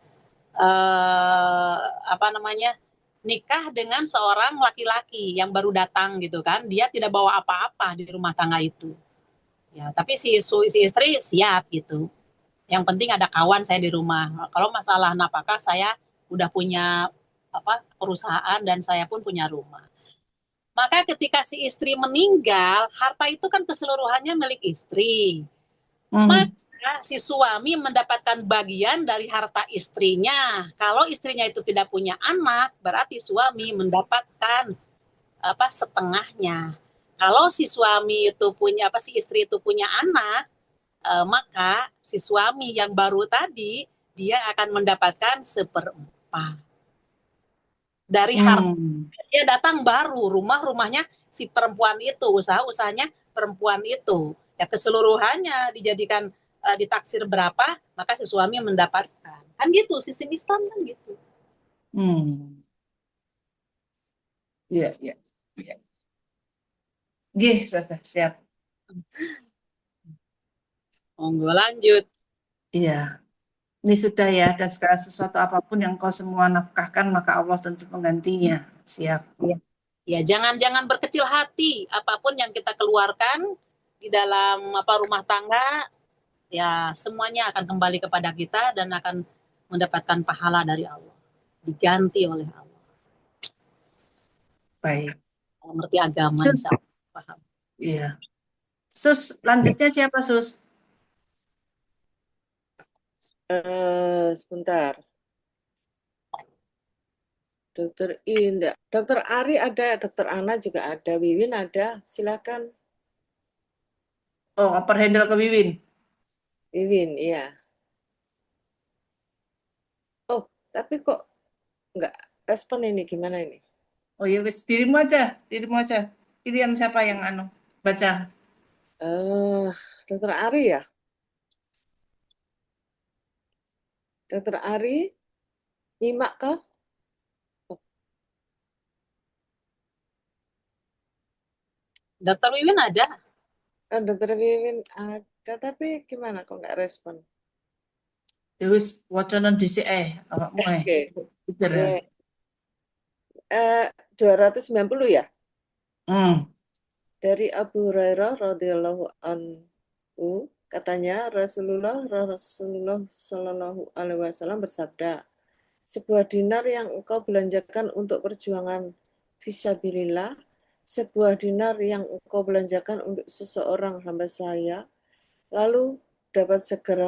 apa namanya, nikah dengan seorang laki-laki yang baru datang gitu kan, dia tidak bawa apa-apa di rumah tangga itu. Ya, tapi si istri siap gitu. Yang penting ada kawan saya di rumah. Kalau masalah napakah saya udah punya perusahaan dan saya pun punya rumah. Maka ketika si istri meninggal, harta itu kan keseluruhannya milik istri. Maka si suami mendapatkan bagian dari harta istrinya. Kalau istrinya itu tidak punya anak, berarti suami mendapatkan setengahnya. Kalau si suami itu punya si istri itu punya anak, maka si suami yang baru tadi dia akan mendapatkan 1/4 dari harta. Dia datang baru, rumahnya si perempuan itu, usahanya perempuan itu. Ya keseluruhannya dijadikan ditaksir berapa, maka si suami mendapatkan. Kan gitu, sistem Islam kan gitu. Iya, iya, iya. Nggih, Ustazah, siap. Monggo lanjut. Iya. Ini sudah ya, dan segala sesuatu apapun yang kau semua nafkahkan, maka Allah tentu menggantinya. Siap. Ya, jangan berkecil hati. Apapun yang kita keluarkan di dalam rumah tangga, ya semuanya akan kembali kepada kita dan akan mendapatkan pahala dari Allah. Diganti oleh Allah. Baik. Kalau ngerti agama, Sus, insya Allah paham. iya. Sus, lanjutnya siapa, Sus? Sebentar. Dokter Indah, Dokter Ari ada, Dokter Ana juga ada, Wiwin ada, silakan. Oh, oper handle ke Wiwin. Wiwin, iya. Oh, tapi kok nggak respon ini, gimana ini? Oh ya wis, dirimu aja. Pilihan siapa yang baca. Dokter Ari ya? Dokter Ari, nyimak kah? Dokter Wiwin ada? Dokter Wiwin ada, tapi gimana kok nggak respon? Ya wis, wacanan dhisik awakmu Oke. Pikir ya. 290 ya? Dari Dari Abu Hurairah radhiyallahu anhu, katanya Rasulullah Shallallahu Alaihi Wasallam bersabda, sebuah dinar yang engkau belanjakan untuk perjuangan fisabilillah, sebuah dinar yang engkau belanjakan untuk seseorang hamba saya, lalu dapat segera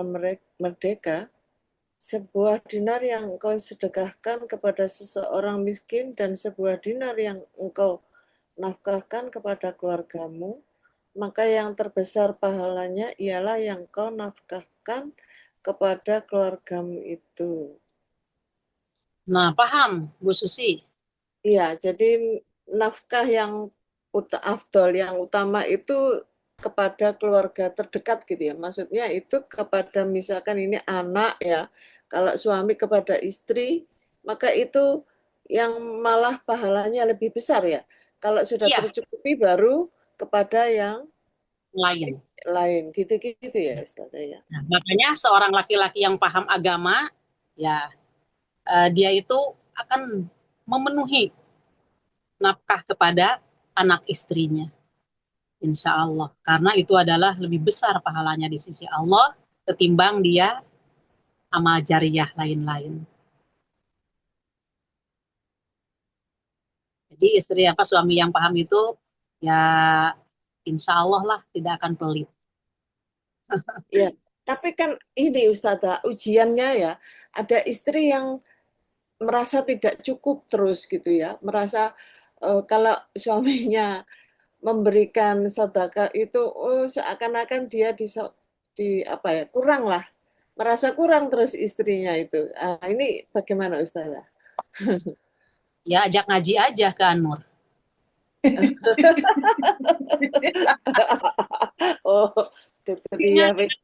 merdeka, sebuah dinar yang engkau sedekahkan kepada seseorang miskin, dan sebuah dinar yang engkau nafkahkan kepada keluargamu, maka yang terbesar pahalanya ialah yang kau nafkahkan kepada keluargamu itu. Nah, paham, Bu Susi. Iya, jadi nafkah yang afdol, yang utama itu kepada keluarga terdekat gitu ya. Maksudnya itu kepada misalkan ini anak ya. Kalau suami kepada istri, maka itu yang malah pahalanya lebih besar ya. Kalau sudah Iya, tercukupi baru kepada yang lain. lain. Gitu-gitu ya Ustaz ya. Nah, makanya seorang laki-laki yang paham agama, ya dia itu akan memenuhi nafkah kepada anak istrinya. Insya Allah. Karena itu adalah lebih besar pahalanya di sisi Allah ketimbang dia amal jariah lain-lain. Jadi istri suami yang paham itu ya insya Allah lah tidak akan pelit. Ya, tapi kan ini Ustazah, ujiannya ya, ada istri yang merasa tidak cukup terus gitu ya, merasa kalau suaminya memberikan sedekah itu seakan-akan dia di apa ya, kurang lah, merasa kurang terus istrinya itu. Ini bagaimana Ustazah? Ya ajak ngaji aja ke Anur. Oh, dokter Intinya Ria wis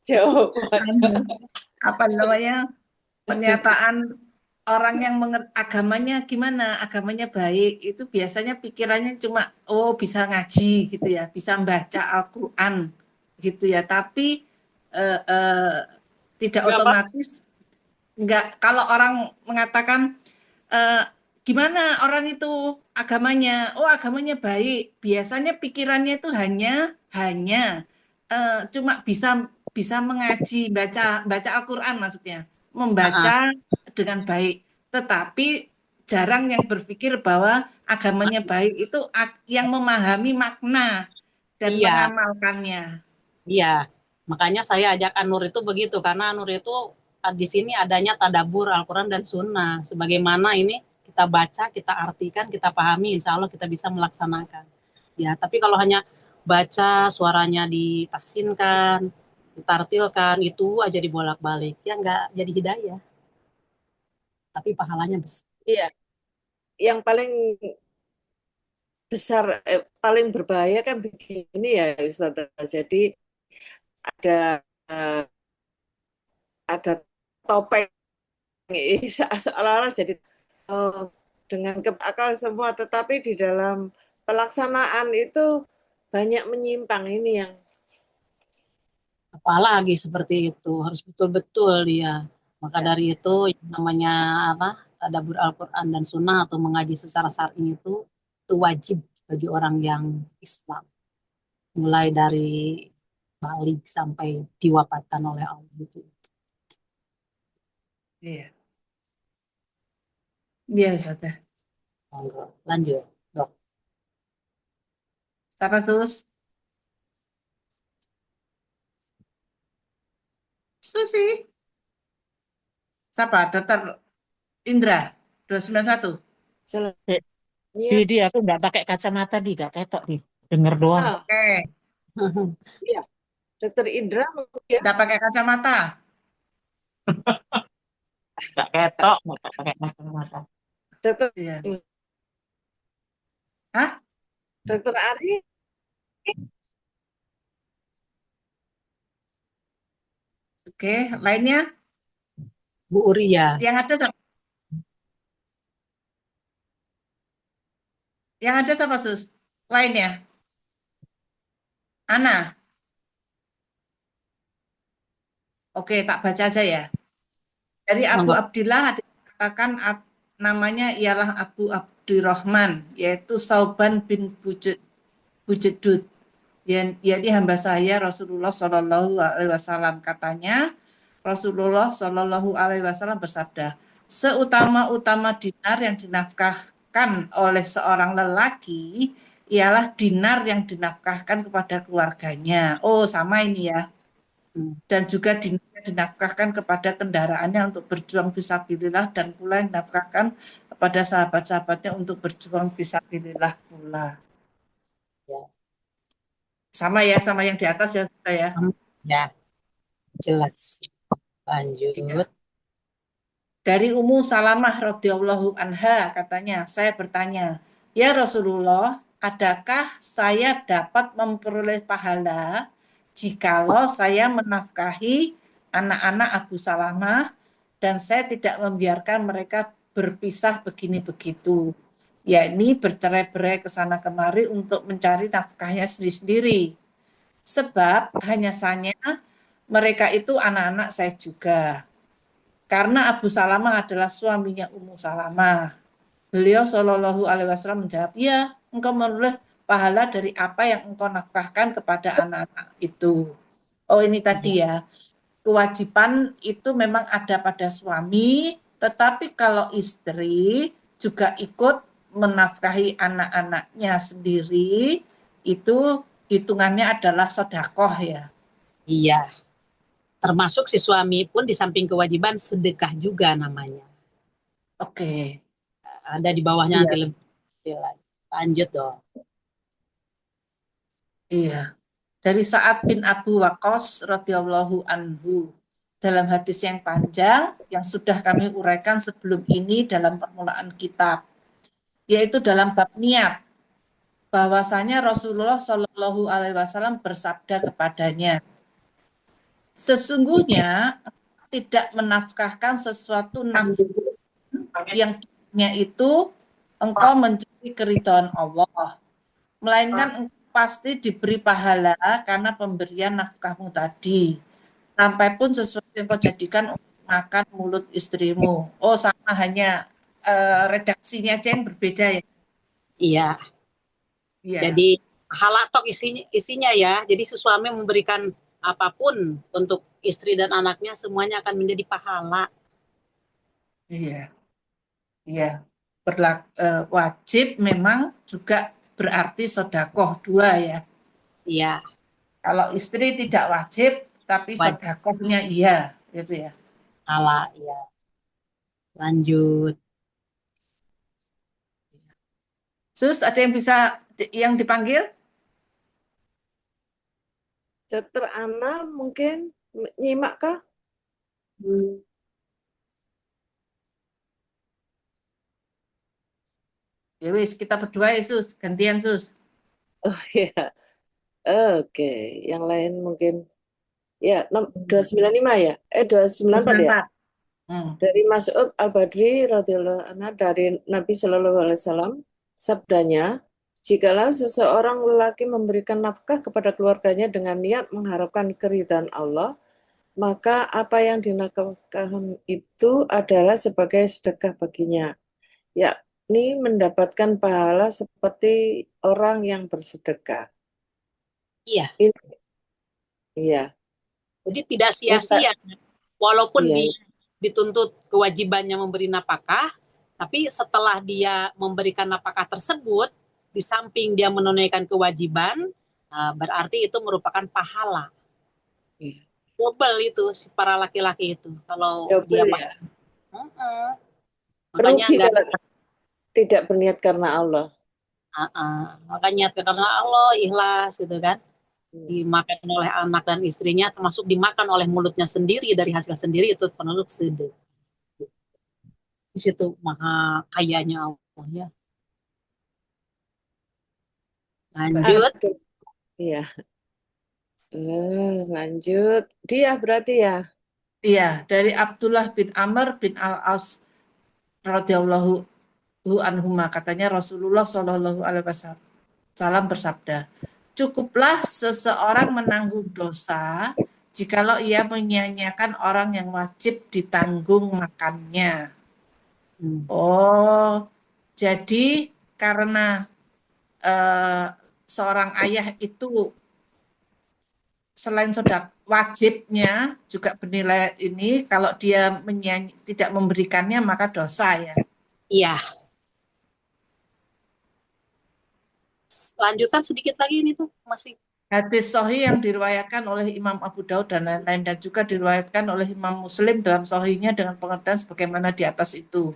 jawab. apa namanya, pernyataan orang yang agamanya gimana, agamanya baik, itu biasanya pikirannya cuma, oh bisa ngaji gitu ya, bisa membaca Al-Quran gitu ya, tapi eh, eh, tidak Nggak apa? otomatis. Enggak, kalau orang mengatakan eh, gimana orang itu agamanya, oh agamanya baik, biasanya pikirannya itu hanya cuma bisa bisa mengaji, baca baca Al-Quran maksudnya, Ah, membaca dengan baik, tetapi jarang yang berpikir bahwa agamanya baik itu yang memahami makna dan iya, mengamalkannya. iya. Makanya saya ajak Anur itu begitu karena Anur itu di sini adanya tadabur Al-Quran dan Sunnah. Sebagaimana ini kita baca, kita artikan, kita pahami, insya Allah kita bisa melaksanakan. Ya, tapi kalau hanya baca suaranya ditahsinkan, ditartilkan, itu aja dibolak-balik, ya nggak jadi hidayah. Tapi pahalanya besar. Iya, yang paling besar, paling berbahaya kan begini ya Ustazah. Jadi ada ada topeng seolah-olah jadi eh, dengan akal semua, tetapi di dalam pelaksanaan itu banyak menyimpang ini yang Apalagi seperti itu, harus betul-betul dia. Maka dari itu yang namanya apa? Tadabbur Al-Qur'an dan Sunnah atau mengaji secara syar'i itu wajib bagi orang yang Islam. Mulai dari balik sampai diwafatkan oleh Allah itu. Iya, iya Ustazah. Monggo, lanjut, Dok. Siapa Sus? Susi. Siapa? Dokter Indra 291. Eh, selainnya Di aku nggak pakai kacamata di, nggak ketok di, denger doang. Oke, iya, Dokter Indra ya, nggak pakai kacamata. Nggak ketok, nggak pakai kacamata. Dokter Iya. Hah? Dokter Ari Oke, lainnya Bu Uria, yang ada siapa? Yang ada siapa Sus? Lainnya, Ana. Oke, tak baca aja ya. Dari Abu monggo. Abdillah ada yang katakan namanya ialah Abu Abdurrahman, yaitu Sauban bin Bujedud. Yakni hamba saya Rasulullah Shallallahu Alaihi Wasallam, katanya Rasulullah Shallallahu Alaihi Wasallam bersabda, seutama-utama dinar yang dinafkahkan oleh seorang lelaki ialah dinar yang dinafkahkan kepada keluarganya. Oh, sama ini ya. Hmm, Dan juga dinar yang dinafkahkan kepada kendaraannya untuk berjuang fisabilillah, dan pula dinafkahkan kepada sahabat-sahabatnya untuk berjuang fisabilillah pula. ya, Sama ya, sama yang di atas ya, sudah ya. ya, jelas. Lanjut. Dari Ummu Salamah radhiyallahu anha, katanya, saya bertanya, ya Rasulullah, adakah saya dapat memperoleh pahala jikalau saya menafkahi anak-anak Abu Salamah dan saya tidak membiarkan mereka berpisah begini begitu, yakni bercerai-berai ke sana kemari untuk mencari nafkahnya sendiri-sendiri. Sebab hanya saja mereka itu anak-anak saya juga. Karena Abu Salamah adalah suaminya Ummu Salamah. Beliau Shallallahu Alaihi Wasallam menjawab, ya, engkau menoleh pahala dari apa yang engkau nafkahkan kepada anak-anak itu. Oh, ini tadi Ya, ya, kewajiban itu memang ada pada suami, tetapi kalau istri juga ikut menafkahi anak-anaknya sendiri, itu hitungannya adalah sodakoh ya. iya. Termasuk si suami pun di samping kewajiban sedekah juga namanya. Oke, Ada di bawahnya iya. nanti lebih detail lagi. Lanjut dong. Iya. Dari Sa'ad bin Abu Waqqas radhiyallahu anhu dalam hadis yang panjang yang sudah kami uraikan sebelum ini dalam permulaan kitab, yaitu dalam bab niat, bahwasanya Rasulullah Shallallahu Alaihi Wasallam bersabda kepadanya, sesungguhnya tidak menafkahkan sesuatu nafkah yang itu engkau mencari keridhaan Allah, melainkan engkau pasti diberi pahala karena pemberian nafkahmu tadi, sampai pun sesuatu yang kau jadikan untuk makan mulut istrimu. Oh, sama, hanya redaksinya aja yang berbeda ya. Iya. Iya. Jadi halatok isinya ya. Jadi si suami memberikan apapun untuk istri dan anaknya, semuanya akan menjadi pahala. Iya. Iya. Wajib memang juga berarti sodakoh dua ya. Iya, Kalau istri tidak wajib, tapi wajib sodakohnya iya, gitu ya. pahala. Iya. Lanjut. Terus ada yang bisa yang dipanggil? Dokter Ana mungkin nyimak kah? Ya wis, kita berdua ya Sus, gantian Sus. Oh ya, oke. Yang lain mungkin ya 295 ya? 294 ya? 94. Hmm. Dari Mas'ud Al-Badri radhiyallahu anhu dari Nabi Shallallahu alaihi wasallam, sabdanya, jikalau seseorang lelaki memberikan nafkah kepada keluarganya dengan niat mengharapkan keridhaan Allah, maka apa yang dinafkahkan itu adalah sebagai sedekah baginya, yakni mendapatkan pahala seperti orang yang bersedekah. Iya. Iya. Jadi tidak sia-sia. Walaupun Iya. dia dituntut kewajibannya memberi napakah, tapi setelah dia memberikan napakah tersebut, di samping dia menunaikan kewajiban, berarti itu merupakan pahala. Iya. Double itu si para laki-laki itu. Kalau Double dia ya. makanya Rugi enggak, kalau tidak berniat karena Allah. makanya karena Allah ikhlas gitu kan. Dimakan oleh anak dan istrinya, termasuk dimakan oleh mulutnya sendiri dari hasil sendiri, itu penuh sedekah. Di situ maha kayanya Allah ya. Lanjut. Iya. Lanjut. Dia berarti ya. Iya, dari Abdullah bin Amr bin Al-As radhiyallahu anhuma, katanya Rasulullah Shallallahu alaihi wasallam bersabda, cukuplah seseorang menanggung dosa jikalau ia menyia-nyiakan orang yang wajib ditanggung makannya. Oh, jadi karena seorang ayah itu selain sudah wajibnya juga bernilai ini, kalau dia tidak memberikannya maka dosa ya. Iya. Lanjutan sedikit lagi ini tuh masih. Hadis sahih yang diriwayatkan oleh Imam Abu Daud dan lain-lain, dan juga diriwayatkan oleh Imam Muslim dalam sahihnya dengan pengertian sebagaimana di atas itu,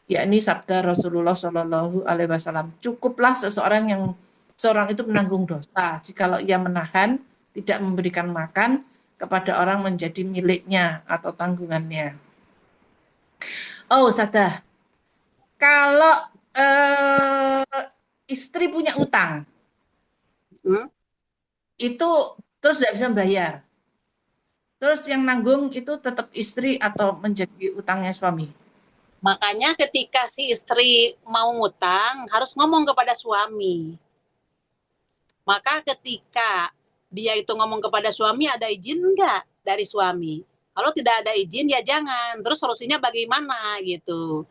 yakni sabda Rasulullah Shallallahu Alaihi Wasallam, cukuplah seorang itu menanggung dosa jikalau ia menahan tidak memberikan makan kepada orang menjadi miliknya atau tanggungannya. Oh, Sada, kalau istri punya utang, itu terus tidak bisa bayar, terus yang nanggung itu tetap istri atau menjadi utangnya suami? Makanya ketika si istri mau ngutang, harus ngomong kepada suami. Maka ketika dia itu ngomong kepada suami, ada izin enggak dari suami? Kalau tidak ada izin, ya jangan. Terus solusinya bagaimana gitu.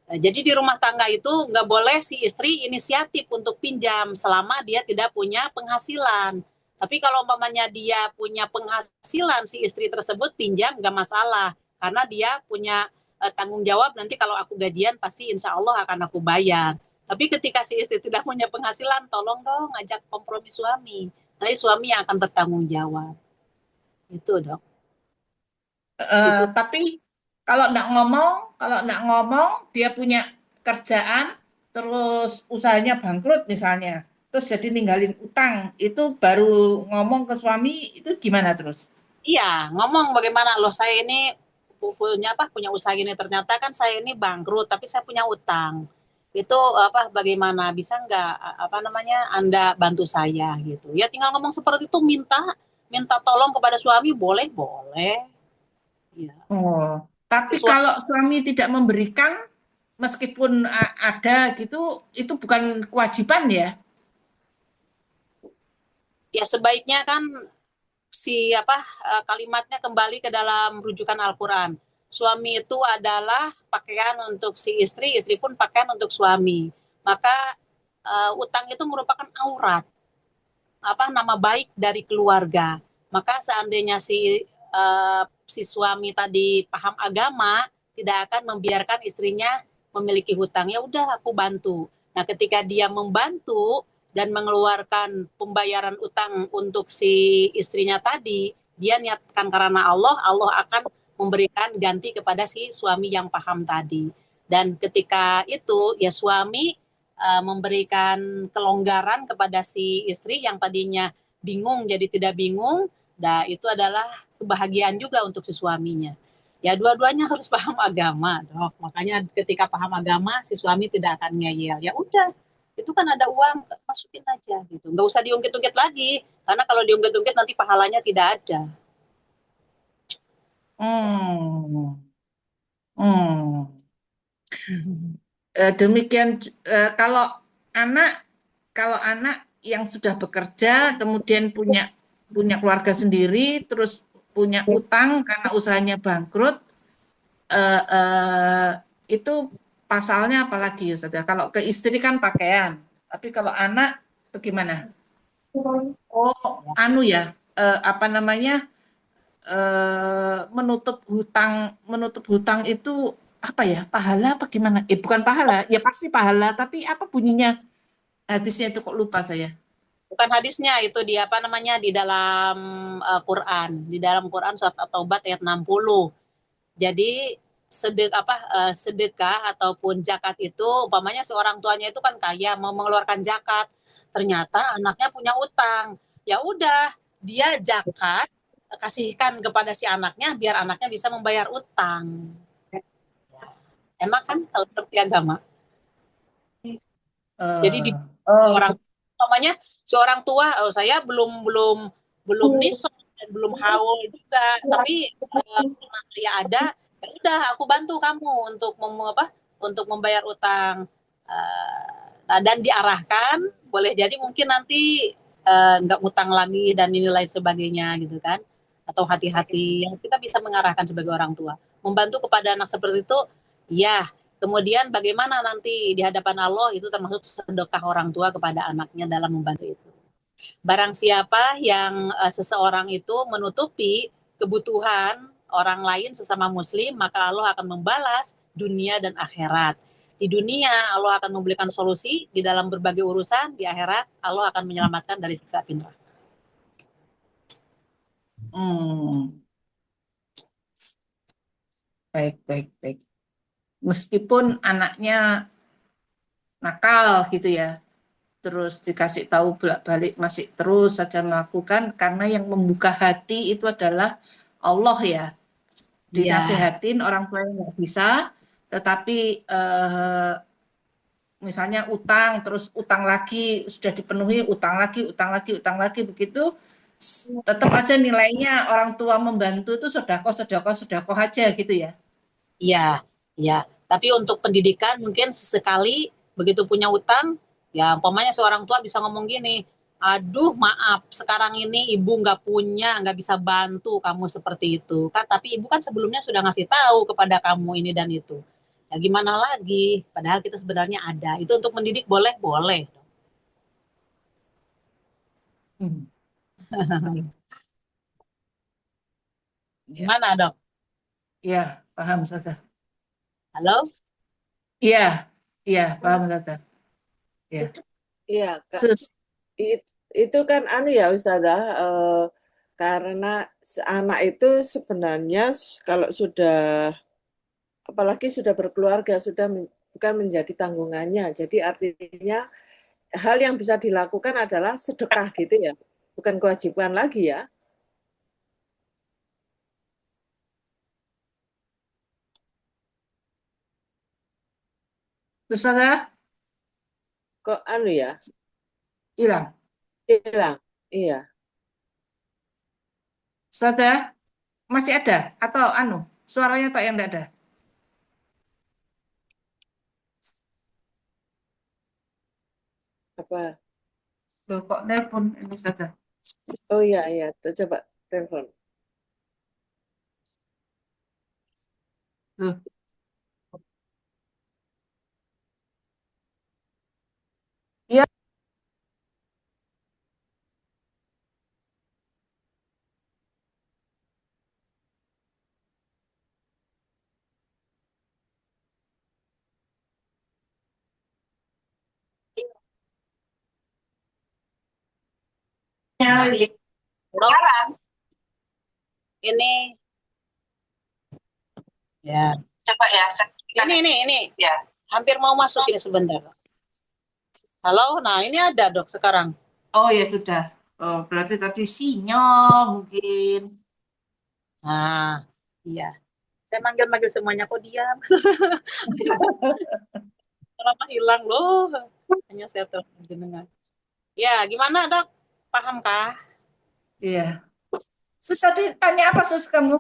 Nah, jadi di rumah tangga itu nggak boleh si istri inisiatif untuk pinjam selama dia tidak punya penghasilan. Tapi kalau umpamanya dia punya penghasilan, si istri tersebut pinjam nggak masalah. Karena dia punya tanggung jawab, nanti kalau aku gajian pasti insya Allah akan aku bayar. Tapi ketika si istri tidak punya penghasilan, tolong dong ngajak kompromi suami. Nanti suami yang akan bertanggung jawab. Itu dong. Tapi kalau nggak ngomong, dia punya kerjaan, terus usahanya bangkrut misalnya, terus jadi ninggalin utang, itu baru ngomong ke suami, itu gimana terus? Iya, ngomong bagaimana loh saya ini punya usaha ini, ternyata kan saya ini bangkrut tapi saya punya utang. Itu bagaimana bisa nggak Anda bantu saya gitu. Ya tinggal ngomong seperti itu, minta minta tolong kepada suami, boleh boleh. Ya. Oh, tapi Sesuai, kalau suami tidak memberikan, meskipun ada gitu, itu bukan kewajiban ya? ya sebaiknya kan kalimatnya kembali ke dalam rujukan Al-Qur'an. Suami itu adalah pakaian untuk si istri, istri pun pakaian untuk suami. Maka utang itu merupakan aurat, nama baik dari keluarga. Maka seandainya si suami tadi paham agama, tidak akan membiarkan istrinya memiliki hutang. Ya udah, aku bantu. Nah, ketika dia membantu dan mengeluarkan pembayaran utang untuk si istrinya tadi, dia niatkan karena Allah, Allah akan memberikan ganti kepada si suami yang paham tadi. Dan ketika itu ya suami memberikan kelonggaran kepada si istri yang tadinya bingung jadi tidak bingung. Nah, itu adalah kebahagiaan juga untuk si suaminya. Ya, dua-duanya harus paham agama, dok. Makanya ketika paham agama, si suami tidak akan ngeyel. Ya udah, itu kan ada uang, masukin aja gitu. Nggak usah diungkit-ungkit lagi, karena kalau diungkit-ungkit nanti pahalanya tidak ada. Hmm. Hmm. Demikian kalau anak anak yang sudah bekerja kemudian punya punya keluarga sendiri terus punya utang karena usahanya bangkrut, eh, eh, itu pasalnya apalagi Ustaz ya? Kalau ke istri kan pakaian, tapi kalau anak bagaimana? Oh, anu ya, apa namanya, menutup hutang itu apa ya? Pahala apa gimana? Bukan pahala, ya pasti pahala, tapi apa bunyinya? Hadisnya itu kok lupa saya. Bukan hadisnya, itu di dalam Quran, di dalam Quran surat At-Taubah ayat 60. Jadi sedekah ataupun zakat itu umpamanya seorang tuanya itu kan kaya mau mengeluarkan zakat, ternyata anaknya punya utang. Ya udah, dia zakat kasihkan kepada si anaknya biar anaknya bisa membayar utang. Enak kan kalau ngerti agama. Jadi di Oh, orang umpamanya seorang tua, oh saya belum belum belum nisab dan belum haul juga, tapi karena saya ada, ya udah aku bantu kamu untuk untuk membayar utang. Nah, dan diarahkan, boleh jadi mungkin nanti nggak ngutang lagi dan ini lain sebagainya gitu kan. Atau hati-hati, yang kita bisa mengarahkan sebagai orang tua. Membantu kepada anak seperti itu, ya. Kemudian bagaimana nanti di hadapan Allah itu termasuk sedekah orang tua kepada anaknya dalam membantu itu. Barang siapa yang seseorang itu menutupi kebutuhan orang lain sesama muslim, maka Allah akan membalas dunia dan akhirat. Di dunia Allah akan memberikan solusi di dalam berbagai urusan, di akhirat Allah akan menyelamatkan dari siksa api neraka. hmm, baik, baik, baik. Meskipun anaknya nakal gitu ya, terus dikasih tahu bolak-balik masih terus saja melakukan, karena yang membuka hati itu adalah Allah ya. Iya, Dinasihatin orang tua yang nggak bisa, tetapi misalnya utang, terus utang lagi, sudah dipenuhi, utang lagi, utang lagi, utang lagi, begitu, tetap aja nilainya orang tua membantu itu sedekah, sedekah, sedekah aja gitu ya. iya, iya. Tapi untuk pendidikan mungkin sesekali begitu punya utang, ya umpamanya seorang tua bisa ngomong gini, aduh maaf, sekarang ini ibu nggak punya, nggak bisa bantu kamu seperti itu. Kan, tapi ibu kan sebelumnya sudah ngasih tahu kepada kamu ini dan itu. Ya gimana lagi, padahal kita sebenarnya ada. Itu untuk mendidik boleh? Boleh. Hmm. Baik. Ya, Gimana dok? ya, paham Ustazah. Halo? Iya, iya, paham Ustazah. Ya. Iya, Kak. Sus. Itu kan anu ya Ustazah, karena anak itu sebenarnya kalau sudah apalagi sudah berkeluarga sudah bukan menjadi tanggungannya. Jadi artinya hal yang bisa dilakukan adalah sedekah gitu ya, bukan kewajiban lagi ya. Ustazah Kok anu ya, hilang. hilang. Iya. Ustazah masih ada atau anu suaranya tak yang enggak ada? Apa? Loh, kok nelpon ini Ustazah? Oh iya, iya. Tuh, coba telepon. Loh. Iya. Bro, ini ya. Coba ya. Ini. Ya. Hampir mau masuk ini sebentar. Halo, nah ini ada dok sekarang. Oh ya sudah. Oh, berarti tadi sinyal mungkin. Nah, iya. Saya manggil-manggil semuanya kok diam. Lama hilang loh. Hanya saya telepon jenengan. Ya, gimana dok? Pahamkah? Iya. Sus tadi tanya apa sus kamu?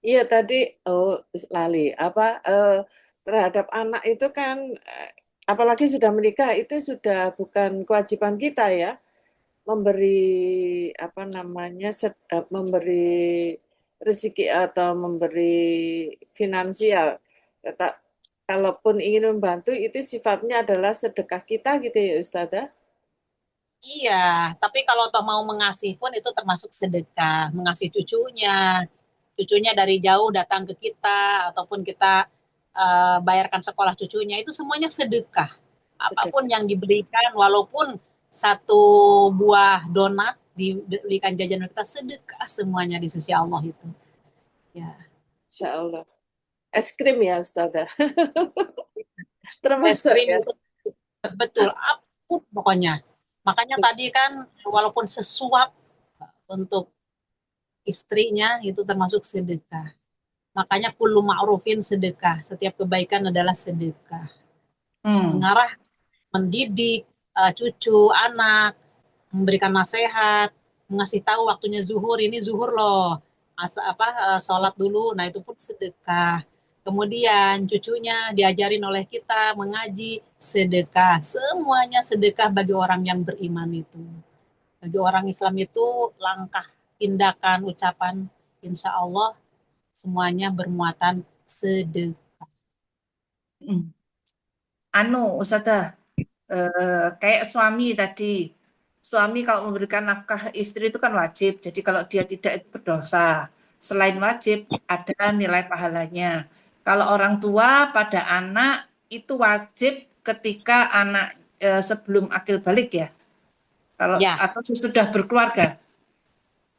Iya tadi, oh lali apa terhadap anak itu kan, apalagi sudah menikah itu sudah bukan kewajiban kita ya memberi apa namanya memberi rezeki atau memberi finansial. Kata, kalaupun ingin membantu itu sifatnya adalah sedekah kita gitu ya Ustazah. Iya, tapi kalau toh mau mengasih pun itu termasuk sedekah. Mengasih cucunya dari jauh datang ke kita, ataupun kita bayarkan sekolah cucunya, itu semuanya sedekah. Apapun Sedekah. yang diberikan, walaupun satu buah donat diberikan jajan kita, sedekah semuanya di sisi Allah itu. Ya, Insya Allah. Es krim ya Ustazah. es Termasuk krim ya. itu betul, apapun pokoknya. Makanya tadi kan walaupun sesuap untuk istrinya itu termasuk sedekah. Makanya kullu ma'rufin sedekah. Setiap kebaikan adalah sedekah. Hmm. Mengarah, mendidik cucu, anak, memberikan nasihat, mengasih tahu waktunya zuhur, ini zuhur loh. Sholat dulu, nah itu pun sedekah. Kemudian cucunya diajarin oleh kita mengaji, sedekah. Semuanya sedekah bagi orang yang beriman itu. Bagi orang Islam itu langkah, tindakan, ucapan, insya Allah semuanya bermuatan sedekah. Hmm. Anu Ustazah, kayak suami tadi. Suami kalau memberikan nafkah istri itu kan wajib. Jadi kalau dia tidak itu berdosa. Selain wajib, ada nilai pahalanya. Kalau orang tua pada anak itu wajib ketika anak sebelum akil balik ya. Kalau Ya, atau sudah berkeluarga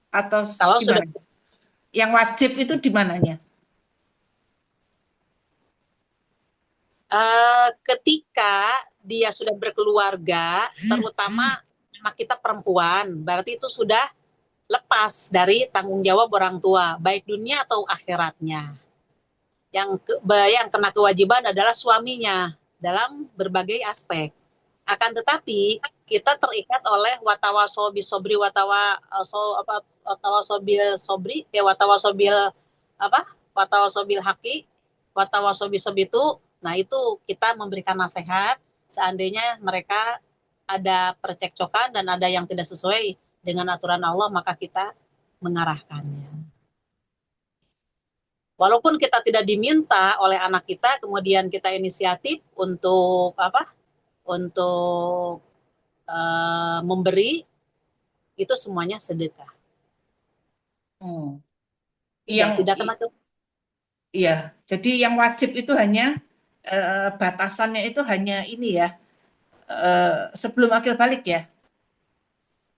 atau kalau sudah gimana? Yang wajib itu di mananya? ketika dia sudah berkeluarga, terutama anak kita perempuan, berarti itu sudah lepas dari tanggung jawab orang tua, baik dunia atau akhiratnya. Yang kena kewajiban adalah suaminya dalam berbagai aspek. Akan tetapi kita terikat oleh watawasobi sobri watawasobil sobri watawasobil apa watawasobil haki watawasobi sobitu. Nah itu kita memberikan nasihat seandainya mereka ada percekcokan dan ada yang tidak sesuai dengan aturan Allah, maka kita mengarahkannya. Walaupun kita tidak diminta oleh anak kita, kemudian kita inisiatif untuk Untuk memberi, itu semuanya sedekah. Hmm. Tidak, Yang tidak kena ke. iya, jadi yang wajib itu hanya batasannya itu hanya ini ya, sebelum akil balik ya.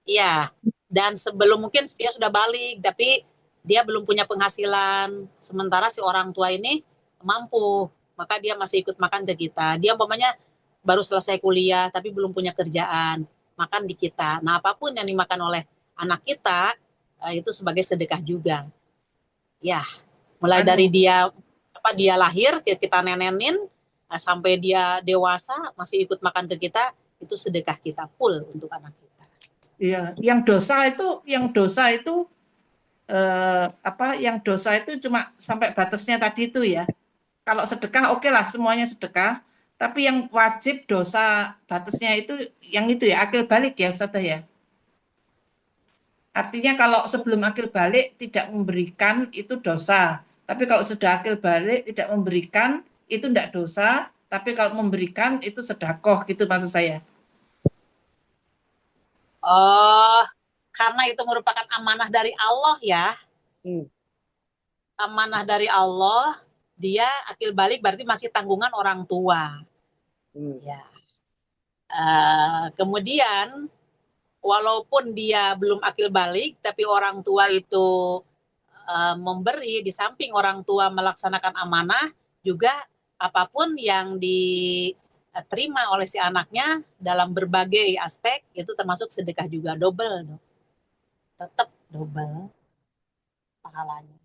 Iya. Dan sebelum mungkin dia sudah balik, tapi dia belum punya penghasilan. Sementara si orang tua ini mampu, maka dia masih ikut makan ke kita. Dia umpamanya baru selesai kuliah tapi belum punya kerjaan, makan di kita. Nah, apapun yang dimakan oleh anak kita itu sebagai sedekah juga. Ya, mulai dari Anu, dia lahir kita nenenin sampai dia dewasa masih ikut makan ke kita, itu sedekah kita full untuk anak kita. ya, yang dosa itu yang dosa itu cuma sampai batasnya tadi itu ya. Kalau sedekah oke lah semuanya sedekah, tapi yang wajib dosa batasnya itu yang itu ya akil balik ya Ustazah ya. Artinya kalau sebelum akil balik tidak memberikan itu dosa. Tapi kalau sudah akil balik tidak memberikan itu tidak dosa. Tapi kalau memberikan itu sedekah gitu maksud saya. Oh, karena itu merupakan amanah dari Allah ya. Hmm. Amanah dari Allah, dia akil balik berarti masih tanggungan orang tua. Ya. Kemudian walaupun dia belum akil balik, tapi orang tua itu memberi, di samping orang tua melaksanakan amanah, juga apapun yang diterima oleh si anaknya dalam berbagai aspek itu termasuk sedekah juga, double dong. Tetap double pahalanya.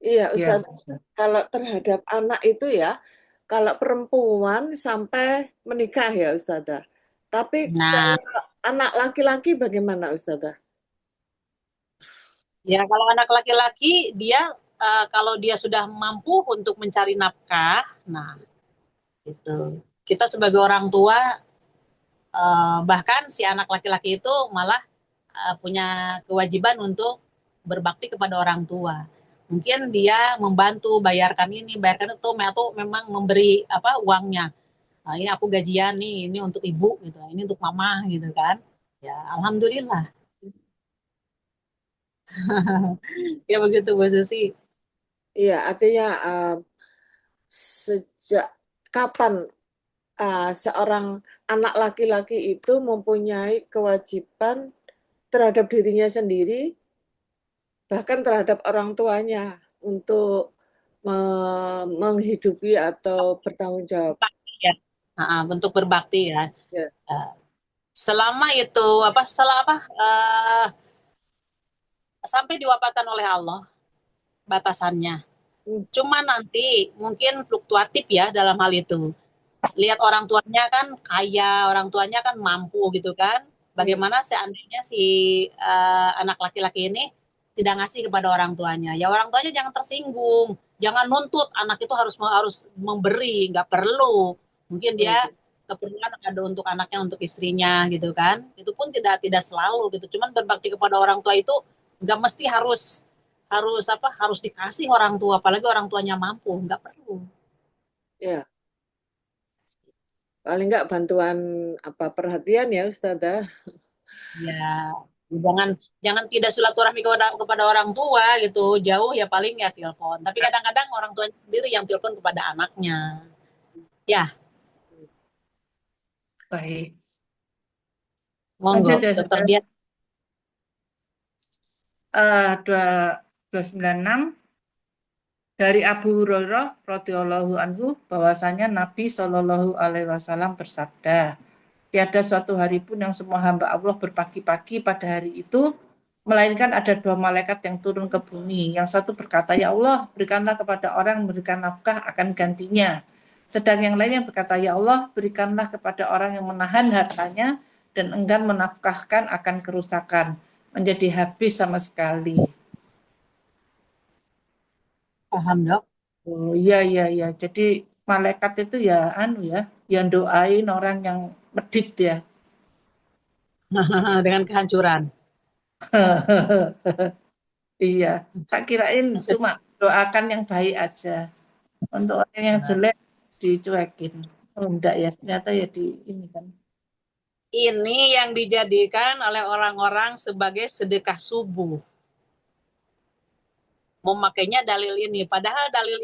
Iya, Ya. Ustaz. Kalau terhadap anak itu ya, kalau perempuan sampai menikah ya, Ustazah. Tapi Nah, kalau anak laki-laki bagaimana, Ustazah? ya kalau anak laki-laki dia kalau dia sudah mampu untuk mencari nafkah, nah itu kita sebagai orang tua bahkan si anak laki-laki itu malah punya kewajiban untuk berbakti kepada orang tua. Mungkin dia membantu bayarkan ini, bayarkan itu, atau memang memberi uangnya. Nah, ini aku gajian nih, ini untuk ibu gitu, ini untuk mama gitu kan. Ya, alhamdulillah. Ya begitu Bu Susi. Iya, artinya sejak kapan seorang anak laki-laki itu mempunyai kewajiban terhadap dirinya sendiri, bahkan terhadap orang tuanya untuk menghidupi atau bertanggung jawab. Berbakti ya. Bentuk berbakti ya. Ya. Selama itu sampai diwafatkan oleh Allah batasannya. Hmm. Cuma nanti mungkin fluktuatif ya dalam hal itu. Lihat orang tuanya kan kaya, orang tuanya kan mampu gitu kan. Bagaimana seandainya si anak laki-laki ini tidak ngasih kepada orang tuanya. Ya orang tuanya jangan tersinggung, jangan nuntut anak itu harus memberi, nggak perlu. Mungkin dia keperluan ada untuk anaknya, untuk istrinya gitu kan. Itu pun tidak selalu gitu. Cuman berbakti kepada orang tua itu nggak mesti harus harus dikasih orang tua, apalagi orang tuanya mampu, nggak perlu. Ya, paling nggak bantuan perhatian ya Ustazah. Ya, jangan jangan tidak silaturahmi kepada orang tua gitu, jauh ya paling ya telepon. Tapi kadang-kadang orang tua sendiri yang telepon kepada anaknya. Ya, Baik. monggo, Lanjut ya dokter Ustazah. dia. 296 dari Abu Hurairah radhiyallahu anhu bahwasanya Nabi Shallallahu alaihi wasallam bersabda, tiada suatu hari pun yang semua hamba Allah berpagi-pagi pada hari itu melainkan ada dua malaikat yang turun ke bumi. Yang satu berkata, ya Allah, berikanlah kepada orang yang memberikan nafkah akan gantinya. Sedang yang lain yang berkata, ya Allah, berikanlah kepada orang yang menahan hartanya dan enggan menafkahkan akan kerusakan, menjadi habis sama sekali. Paham, Dok? Oh iya iya iya. Jadi malaikat itu ya yang doain orang yang medit ya. Dengan kehancuran. Iya, tak kirain cuma doakan yang baik aja. Untuk orang yang jelek dicuekin. Oh enggak ya, ternyata ya di ini kan. Ini yang dijadikan oleh orang-orang sebagai sedekah subuh. Memakainya dalil ini, padahal dalil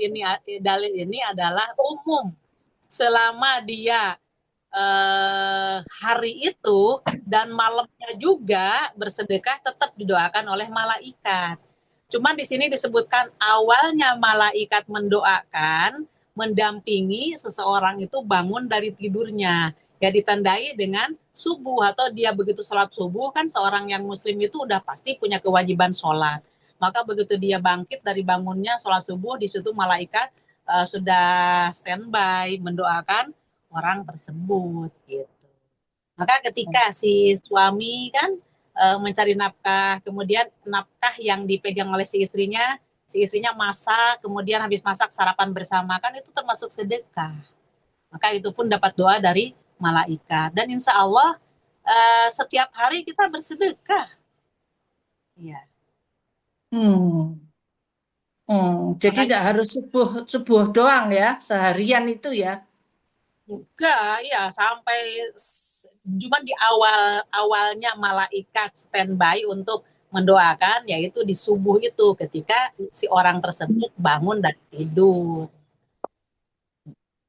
ini adalah umum. Selama dia hari itu dan malamnya juga bersedekah tetap didoakan oleh malaikat. Cuman di sini disebutkan awalnya malaikat mendoakan, mendampingi seseorang itu bangun dari tidurnya. Ya ditandai dengan subuh, atau dia begitu sholat subuh, kan seorang yang muslim itu udah pasti punya kewajiban sholat. Maka begitu dia bangkit dari bangunnya sholat subuh, di situ malaikat sudah standby mendoakan orang tersebut gitu. Maka ketika si suami kan mencari nafkah, kemudian nafkah yang dipegang oleh si istrinya masak, kemudian habis masak sarapan bersama, kan itu termasuk sedekah. Maka itu pun dapat doa dari malaikat. Dan insya Allah setiap hari kita bersedekah. Iya. Hmm. Jadi Makanya tidak harus subuh subuh doang ya, seharian itu ya. juga ya sampai cuma di awalnya malaikat standby untuk mendoakan, yaitu di subuh itu ketika si orang tersebut bangun dari tidur.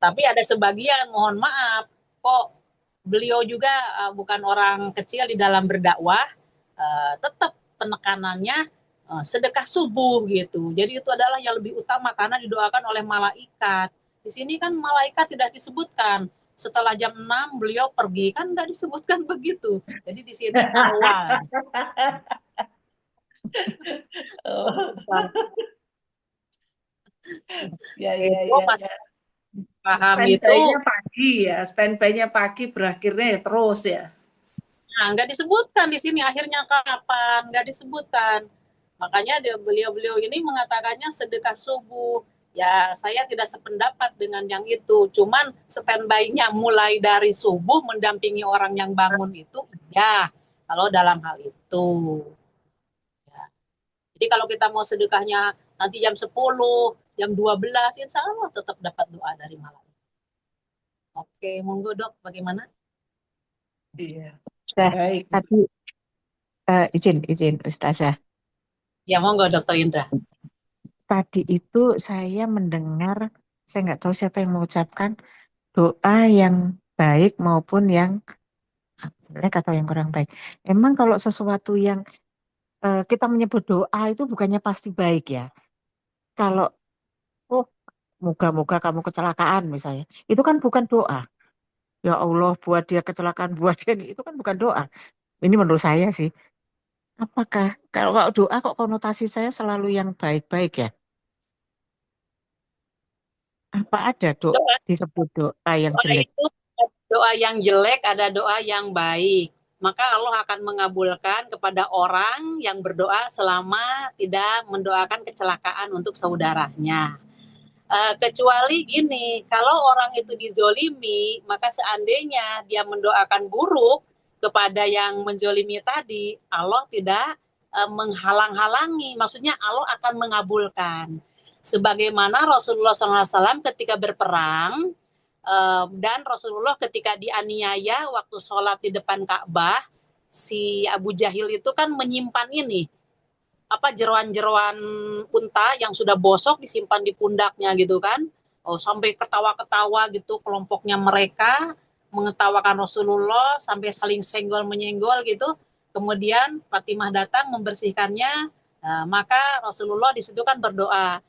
Tapi ada sebagian, mohon maaf, kok beliau juga bukan orang kecil di dalam berdakwah, tetap penekanannya sedekah subuh gitu. Jadi itu adalah yang lebih utama karena didoakan oleh malaikat. Di sini kan malaikat tidak disebutkan. Setelah jam 6 beliau pergi, kan tidak disebutkan begitu. Jadi di sini awal. Oh, ya, ya, Itu ya, pas ya. paham itu, Standby-nya pagi ya, standby-nya pagi berakhirnya ya terus ya. nah nggak disebutkan di sini akhirnya kapan, nggak disebutkan. Makanya beliau-beliau ini mengatakannya sedekah subuh. Ya, saya tidak sependapat dengan yang itu. Cuman standby-nya mulai dari subuh mendampingi orang yang bangun itu, ya, kalau dalam hal itu. Ya. Jadi kalau kita mau sedekahnya nanti jam 10, jam 12, insya Allah tetap dapat doa dari malam. Oke, monggo dok, bagaimana? Iya, Nah, baik. tadi izin Ustazah. Ya, monggo dokter Indra. Tadi itu saya mendengar, saya nggak tahu siapa yang mengucapkan doa yang baik maupun yang sebenarnya kata yang kurang baik. Emang kalau sesuatu yang kita menyebut doa itu bukannya pasti baik ya. Kalau oh moga-moga kamu kecelakaan misalnya, itu kan bukan doa. Ya Allah buat dia kecelakaan, buat dia ini, itu kan bukan doa. Ini menurut saya sih. Apakah kalau doa kok konotasi saya selalu yang baik-baik ya? Apa ada Doa, disebut doa yang doa jelek? itu doa yang jelek, ada doa yang baik. Maka Allah akan mengabulkan kepada orang yang berdoa selama tidak mendoakan kecelakaan untuk saudaranya. Kecuali gini, kalau orang itu dizolimi, maka seandainya dia mendoakan buruk kepada yang menzolimi tadi, Allah tidak menghalang-halangi. Maksudnya Allah akan mengabulkan. Sebagaimana Rasulullah SAW ketika berperang, dan Rasulullah ketika dianiaya waktu sholat di depan Ka'bah, si Abu Jahil itu kan menyimpan ini, apa, jeroan-jeroan unta yang sudah bosok disimpan di pundaknya gitu kan. Oh, sampai ketawa-ketawa gitu kelompoknya mereka mengetawakan Rasulullah sampai saling senggol menyenggol gitu. Kemudian Fatimah datang membersihkannya. Maka Rasulullah di situ kan berdoa,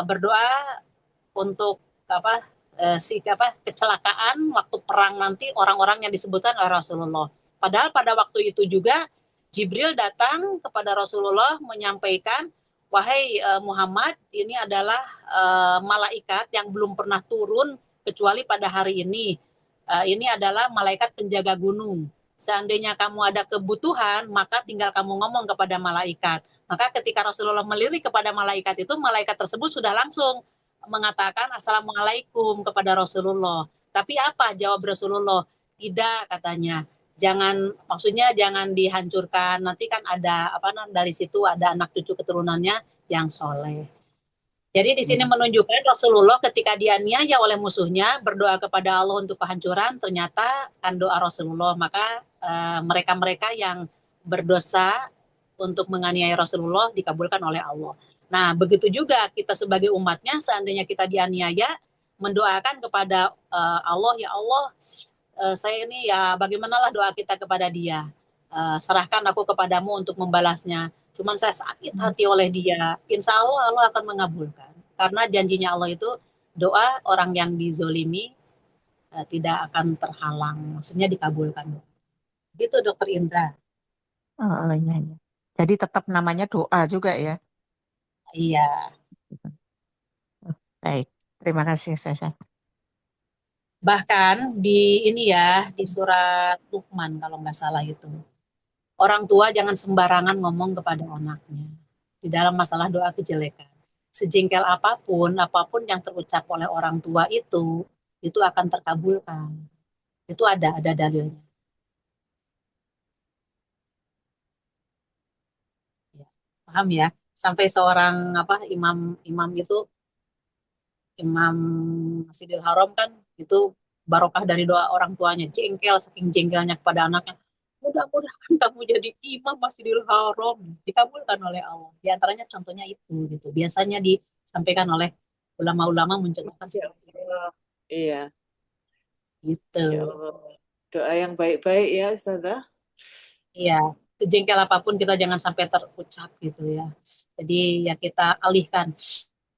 berdoa untuk apa, kecelakaan waktu perang nanti orang-orang yang disebutkan oleh Rasulullah. Padahal pada waktu itu juga Jibril datang kepada Rasulullah menyampaikan, wahai Muhammad, ini adalah malaikat yang belum pernah turun kecuali pada hari ini. Ini adalah malaikat penjaga gunung. Seandainya kamu ada kebutuhan, maka tinggal kamu ngomong kepada malaikat. Maka ketika Rasulullah melirik kepada malaikat itu, malaikat tersebut sudah langsung mengatakan Assalamualaikum kepada Rasulullah. Tapi apa jawab Rasulullah? Tidak, katanya. Maksudnya jangan dihancurkan. Nanti kan ada dari situ ada anak cucu keturunannya yang soleh. Jadi di sini menunjukkan Rasulullah ketika dianiaya oleh musuhnya berdoa kepada Allah untuk kehancuran, ternyata kan doa Rasulullah. Maka mereka-mereka yang berdosa untuk menganiaya Rasulullah dikabulkan oleh Allah. Nah, begitu juga kita sebagai umatnya, seandainya kita dianiaya, mendoakan kepada Allah, ya Allah, saya ini ya bagaimanalah doa kita kepada dia. Serahkan aku kepadamu untuk membalasnya. Cuman saya sakit hati oleh dia. Insya Allah Allah akan mengabulkan. Karena janjinya Allah itu doa orang yang dizolimi tidak akan terhalang, maksudnya dikabulkan. Gitu Dokter Indra. Oh, iya, iya. Jadi tetap namanya doa juga ya. Iya, Oh, baik, terima kasih Sasa. bahkan di ini ya, di surat Luqman kalau nggak salah itu. Orang tua jangan sembarangan ngomong kepada anaknya di dalam masalah doa kejelekan. Sejengkel apapun, apapun yang terucap oleh orang tua itu akan terkabulkan. Itu ada dalilnya. Ya, paham ya? Sampai seorang apa imam imam itu Imam Masjidil Haram kan itu barokah dari doa orang tuanya, jengkel saking jengkelnya kepada anaknya. Mudah-mudahan kamu jadi imam Masjidil Haram, dikabulkan oleh Allah. Di antaranya contohnya itu gitu. Biasanya disampaikan oleh ulama-ulama mencontohkan Masya seperti itu. Allah. Iya, Gitu. Masya Allah. Doa yang baik-baik ya Ustazah. Iya, sejengkel apapun kita jangan sampai terucap gitu ya. Jadi ya kita alihkan.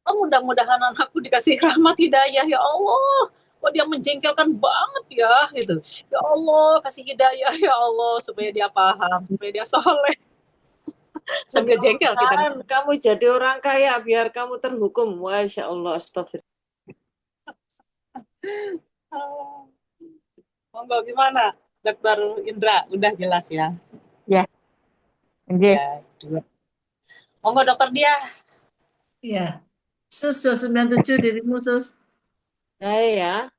Oh, mudah-mudahan anakku dikasih rahmat hidayah ya Allah. Oh, dia menjengkelkan banget ya gitu. Ya Allah, kasih hidayah ya Allah supaya dia paham, supaya dia soleh. Sambil jengkel kita. Mudah-mudahan kamu jadi orang kaya biar kamu terhukum. Masya Allah, astagfirullah. Oh, monggo gimana, Dokter Indra? Udah jelas ya? Ya, nggih. Ya, dua. Monggo Dokter Dia. Iya. Sus, 97 dirimu, Sus. Saya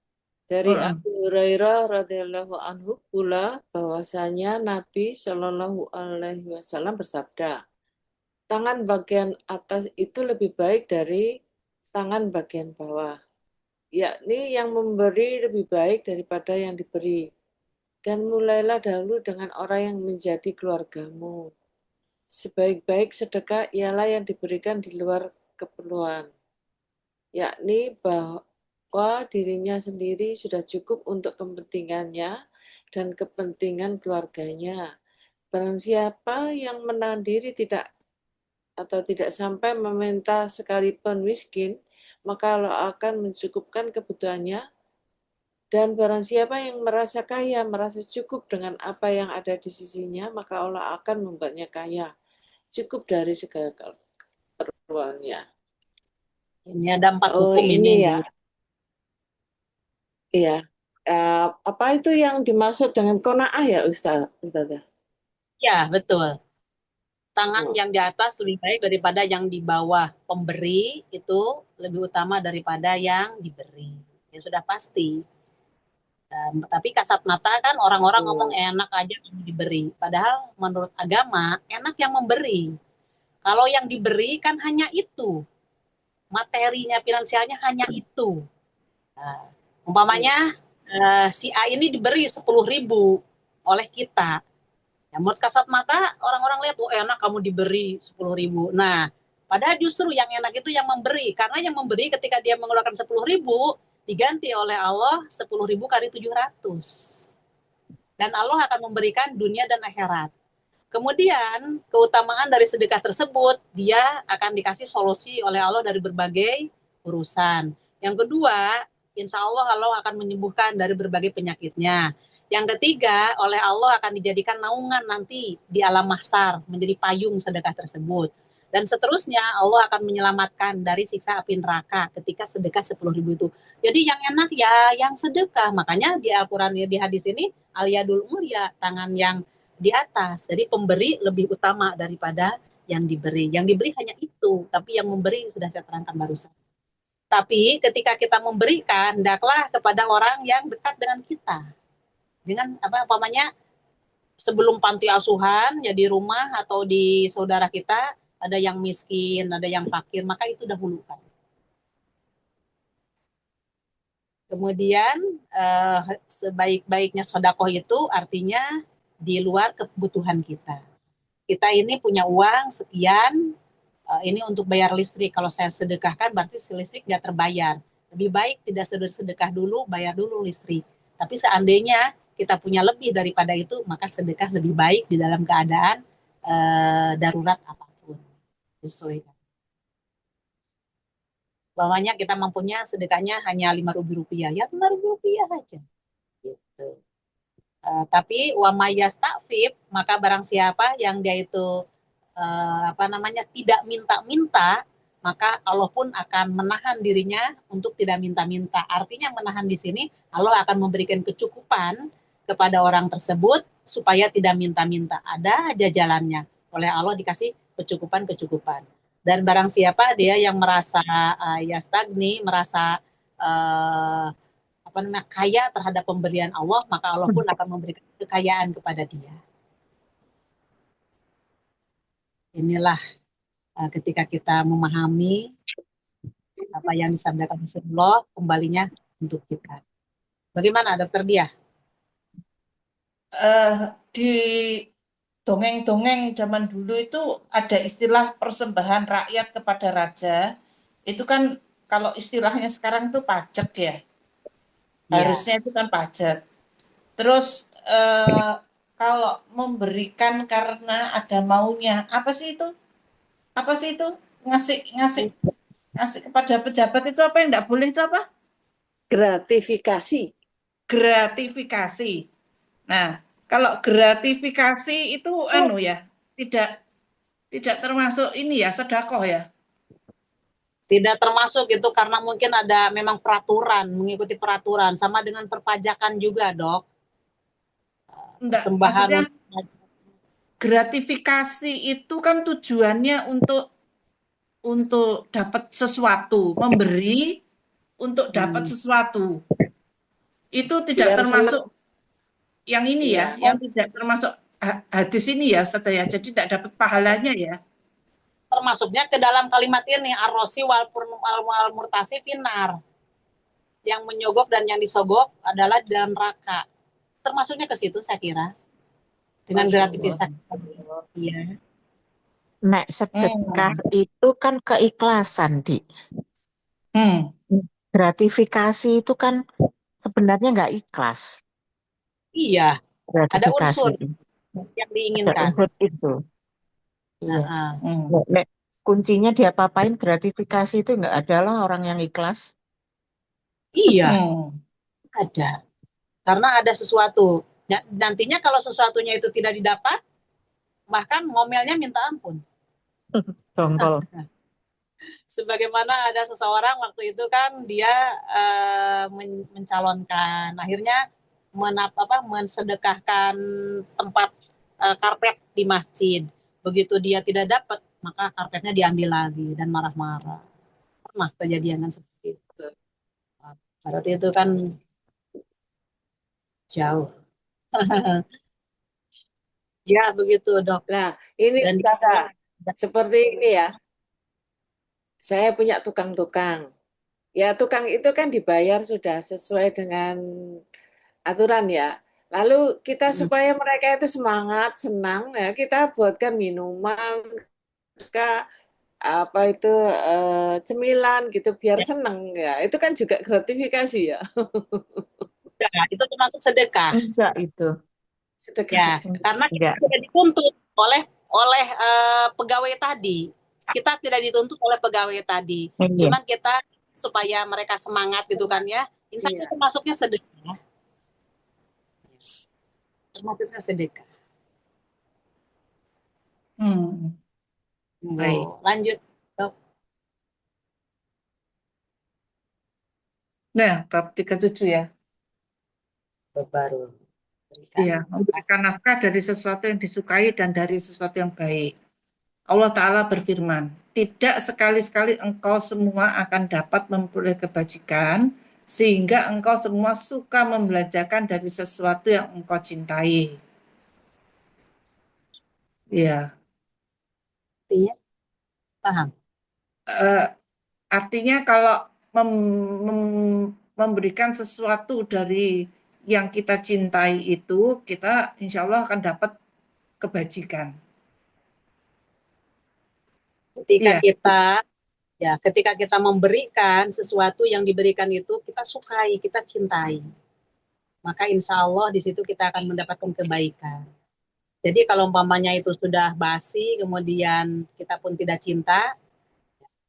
dari Heeh. Abu Hurairah radhiyallahu anhu pula bahwasanya Nabi Shallallahu Alaihi Wasallam bersabda, tangan bagian atas itu lebih baik dari tangan bagian bawah, yakni yang memberi lebih baik daripada yang diberi. Dan mulailah dahulu dengan orang yang menjadi keluargamu. Sebaik-baik sedekah ialah yang diberikan di luar keperluan, yakni bahwa dirinya sendiri sudah cukup untuk kepentingannya dan kepentingan keluarganya. Barang siapa yang menahan diri tidak sampai meminta sekalipun miskin, maka Allah akan mencukupkan kebutuhannya. Dan barang siapa yang merasa kaya, merasa cukup dengan apa yang ada di sisinya, maka Allah akan membuatnya kaya, cukup dari segala keperluannya. Ini ada 4 Oh hukum ini ini yang ya, iya. Apa itu yang dimaksud dengan qanaah ya Ustazah? Ya, betul. Tangan Oh, yang di atas lebih baik daripada yang di bawah. Pemberi itu lebih utama daripada yang diberi. Ya sudah pasti. Tapi kasat mata kan orang-orang ngomong oh, enak aja yang diberi. Padahal menurut agama enak yang memberi. Kalau yang diberi kan hanya itu. Materinya, finansialnya hanya itu. Nah, iya. umpamanya si A ini diberi 10.000 oleh kita. Ya, menurut kasat mata orang-orang lihat, oh enak kamu diberi 10.000. Nah, padahal justru yang enak itu yang memberi. Karena yang memberi ketika dia mengeluarkan 10.000, diganti oleh Allah 10.000 kali 700. Dan Allah akan memberikan dunia dan akhirat. Kemudian keutamaan dari sedekah tersebut, dia akan dikasih solusi oleh Allah dari berbagai urusan. Yang kedua, insya Allah Allah akan menyembuhkan dari berbagai penyakitnya. Yang ketiga, oleh Allah akan dijadikan naungan nanti di alam mahsyar, menjadi payung sedekah tersebut. Dan seterusnya Allah akan menyelamatkan dari siksa api neraka ketika sedekah 10.000 itu. Jadi yang enak ya yang sedekah. Makanya di Al-Quran di hadis ini, al-yadul ulya, tangan yang di atas. Jadi pemberi lebih utama daripada yang diberi. Yang diberi hanya itu, tapi yang memberi sudah saya terangkan barusan. Tapi ketika kita memberikan, hendaklah kepada orang yang dekat dengan kita. Dengan apa umpamanya sebelum panti asuhan, ya di rumah atau di saudara kita ada yang miskin, ada yang fakir, maka itu dahulukan. Kemudian sebaik-baiknya sodakoh itu artinya di luar kebutuhan kita. Kita ini punya uang sekian, ini untuk bayar listrik. Kalau saya sedekahkan berarti si listrik nggak terbayar. Lebih baik tidak sedekah dulu, bayar dulu listrik. Tapi seandainya kita punya lebih daripada itu, maka sedekah lebih baik di dalam keadaan darurat apapun. Sesuai. Umpamanya kita mampunya sedekahnya hanya Rp5.000, ya Rp5.000 aja. Gitu. Tapi wa mayyasta'fif, maka barang siapa yang dia itu tidak minta-minta, maka Allah pun akan menahan dirinya untuk tidak minta-minta. Artinya menahan di sini Allah akan memberikan kecukupan kepada orang tersebut supaya tidak minta-minta. Ada aja jalannya. Oleh Allah dikasih kecukupan-kecukupan. Dan barang siapa dia yang merasa stagni, merasa kaya terhadap pemberian Allah, maka Allah pun akan memberikan kekayaan kepada dia. Inilah ketika kita memahami apa yang disabdakan Rasulullah, kembalinya untuk kita. Bagaimana, Dokter Dia? Di dongeng-dongeng zaman dulu itu ada istilah persembahan rakyat kepada raja. Itu kan kalau istilahnya sekarang itu pajak ya. Harusnya itu kan pajak. Terus kalau memberikan karena ada maunya, apa sih itu? Apa sih itu? Ngasih kepada pejabat itu apa yang enggak boleh itu apa? Gratifikasi. Gratifikasi. Nah, kalau gratifikasi itu tidak termasuk ini ya, sedekah ya. Tidak termasuk itu karena mungkin ada memang peraturan, mengikuti peraturan, sama dengan perpajakan juga, Dok. Enggak, Persembahan maksudnya gratifikasi itu kan tujuannya untuk dapat sesuatu, memberi untuk dapat sesuatu. Itu tidak termasuk yang ini ya, yang tidak termasuk hadis ini ya, Ustaz ya. Jadi tidak dapat pahalanya ya. Termasuknya ke dalam kalimat ini, ar-rosi wal murtasi finar. Yang menyogok dan yang disogok adalah di dalam neraka. Termasuknya ke situ saya kira. Dengan gratifikasi. Iya. Nek sedekah itu kan keikhlasan, Di. Gratifikasi itu kan sebenarnya nggak ikhlas. Iya. Ada unsur itu yang diinginkan. Ada unsur itu. Iya. Nek kuncinya diapa-apain gratifikasi itu nggak adalah orang yang ikhlas. Iya. Ada. Karena ada sesuatu. Nantinya kalau sesuatunya itu tidak didapat, bahkan ngomelnya minta ampun. Dongkol. Sebagaimana ada seseorang waktu itu kan dia mencalonkan, akhirnya mensedekahkan tempat karpet di masjid. Begitu dia tidak dapat, maka karpetnya diambil lagi dan marah-marah. Pernah kejadian seperti itu. Berarti itu kan jauh. Ya begitu, Dok. Nah, ini kata seperti ini ya. Saya punya tukang-tukang. Ya, tukang itu kan dibayar sudah sesuai dengan aturan ya. Lalu kita supaya mereka itu semangat, senang, ya kita buatkan minuman, apa itu cemilan gitu biar senang ya. Itu kan juga gratifikasi ya. Ya, itu termasuk sedekah. Enggak itu. Ya, karena kita tidak dituntut oleh pegawai tadi. Kita tidak dituntut oleh pegawai tadi. Cuman kita supaya mereka semangat gitu kan ya. Insya Allah termasuknya sedekah. Termasuknya sedekah. Baik. Lanjut, Dok. Nah, bab 37 ya. Baru. Iya, memberikan nafkah dari sesuatu yang disukai dan dari sesuatu yang baik. Allah Ta'ala berfirman, tidak sekali-sekali engkau semua akan dapat memperoleh kebajikan, sehingga engkau semua suka membelanjakan dari sesuatu yang engkau cintai. Iya. Artinya, paham? Artinya kalau memberikan sesuatu dari yang kita cintai itu, kita insya Allah akan dapat kebajikan. Ketika kita memberikan sesuatu yang diberikan itu kita sukai, kita cintai, maka insya Allah di situ kita akan mendapatkan kebaikan. Jadi kalau umpamanya itu sudah basi, kemudian kita pun tidak cinta,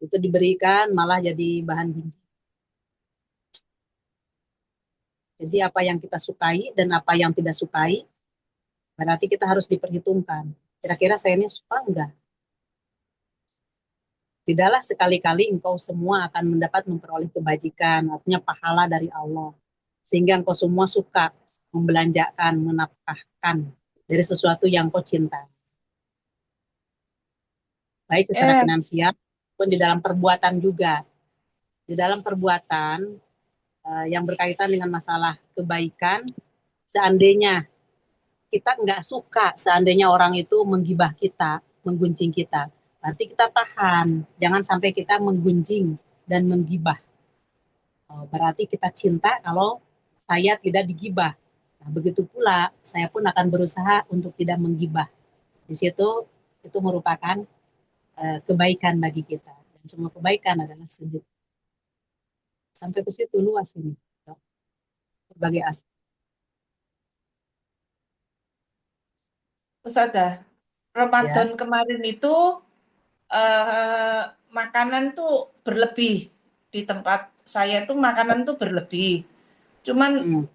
Itu diberikan malah jadi bahan benci. Jadi apa yang kita sukai dan apa yang tidak sukai, berarti kita harus diperhitungkan. Kira-kira saya ini suka enggak? Tidaklah sekali-kali engkau semua akan mendapat memperoleh kebajikan, artinya pahala dari Allah. Sehingga engkau semua suka membelanjakan, menafkahkan dari sesuatu yang kau cinta. Baik secara Eh, finansial, pun di dalam perbuatan juga. Di dalam perbuatan yang berkaitan dengan masalah kebaikan, seandainya kita nggak suka, seandainya orang itu menggibah kita, menggunjing kita, berarti kita tahan. Jangan sampai kita menggunjing dan menggibah. Berarti kita cinta kalau saya tidak digibah. Nah, begitu pula saya pun akan berusaha untuk tidak menggibah. Di situ itu merupakan kebaikan bagi kita. Dan semua kebaikan adalah sedikit. Sampai ke situ luas ini. Berbagai aspek. Ustazah, Ramadan Ya. kemarin itu makanan tuh berlebih di tempat saya tuh makanan tuh berlebih. Cuman Hmm.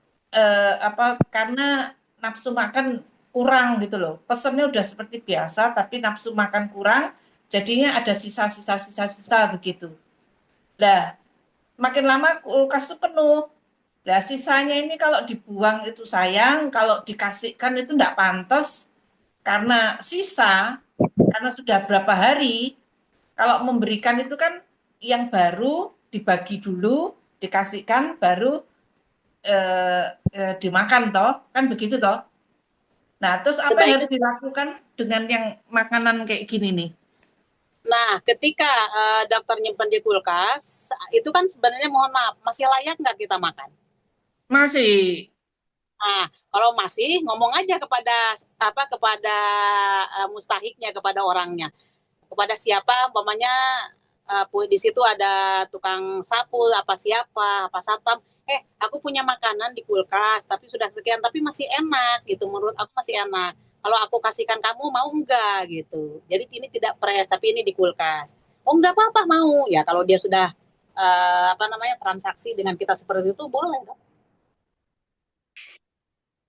apa karena nafsu makan kurang gitu loh. Pesennya udah seperti biasa tapi nafsu makan kurang, jadinya ada sisa-sisa begitu. Lah, makin lama kulkas tuh penuh. Lah, sisanya ini kalau dibuang itu sayang, kalau dikasihkan itu enggak pantas karena sisa, karena sudah berapa hari, kalau memberikan itu kan yang baru dibagi dulu, dikasihkan, baru dimakan toh, kan begitu toh. Nah, terus apa yang Sebaiknya, harus dilakukan dengan yang makanan kayak gini nih? nah ketika dokter nyimpen di kulkas, itu kan sebenarnya mohon maaf, masih layak nggak kita makan? Masih. Nah, kalau masih ngomong aja kepada mustahiknya, kepada orangnya, kepada siapa umpamanya di situ ada tukang sapu apa siapa apa satpam, aku punya makanan di kulkas tapi sudah sekian tapi masih enak gitu, menurut aku masih enak, kalau aku kasihkan kamu mau enggak gitu, jadi ini tidak fresh tapi ini di kulkas, oh enggak apa-apa mau ya, kalau dia sudah transaksi dengan kita seperti itu boleh dong,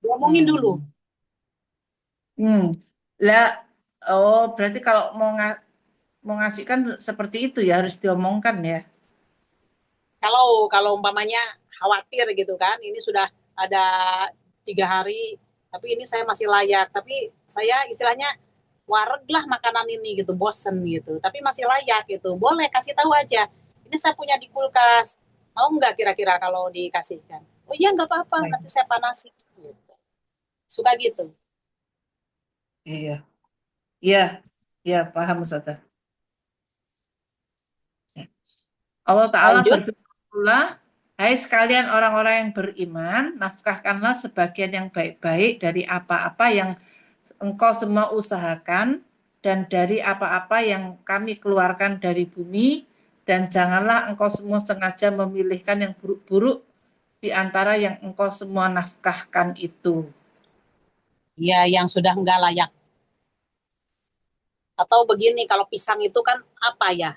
diomongin dulu. Hmm. Hmm. Lah, oh berarti kalau mau ngasihkan seperti itu ya harus diomongkan ya. Kalau umpamanya khawatir gitu kan, ini sudah ada 3 hari, tapi ini saya masih layak, tapi saya istilahnya wareg lah makanan ini gitu, bosen gitu, tapi masih layak gitu, boleh kasih tahu aja. Ini saya punya di kulkas, mau nggak kira-kira kalau dikasihkan? Oh iya nggak apa-apa, nanti saya panasin. Gitu. Suka gitu. Iya, iya, iya paham Ustazah. Allah Ta'ala Lanjut. berfirman pula, hai sekalian orang-orang yang beriman, nafkahkanlah sebagian yang baik-baik dari apa-apa yang engkau semua usahakan dan dari apa-apa yang kami keluarkan dari bumi, dan janganlah engkau semua sengaja memilihkan yang buruk-buruk di antara yang engkau semua nafkahkan itu. Ya yang sudah nggak layak. Atau begini, kalau pisang itu kan apa ya?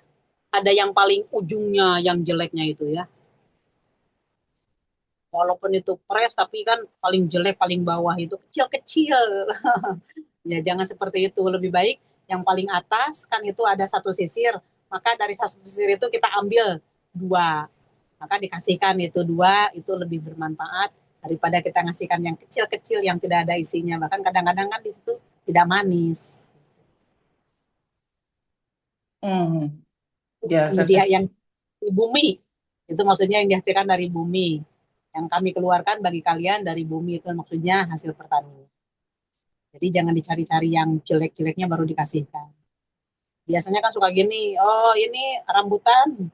Ada yang paling ujungnya yang jeleknya itu ya. Walaupun itu fresh tapi kan paling jelek paling bawah itu kecil-kecil. Ya jangan seperti itu, lebih baik yang paling atas kan itu ada satu sisir, maka dari satu sisir itu kita ambil dua, maka dikasihkan itu dua, itu lebih bermanfaat daripada kita ngasihkan yang kecil-kecil yang tidak ada isinya, bahkan kadang-kadang kan di situ tidak manis. Hmm. Ya, Media Ustazah. yang di bumi itu maksudnya yang dihasilkan dari bumi, yang kami keluarkan bagi kalian dari bumi itu maksudnya hasil pertanian. Jadi jangan dicari-cari yang jelek-jeleknya baru dikasihkan. Biasanya kan suka gini, oh ini rambutan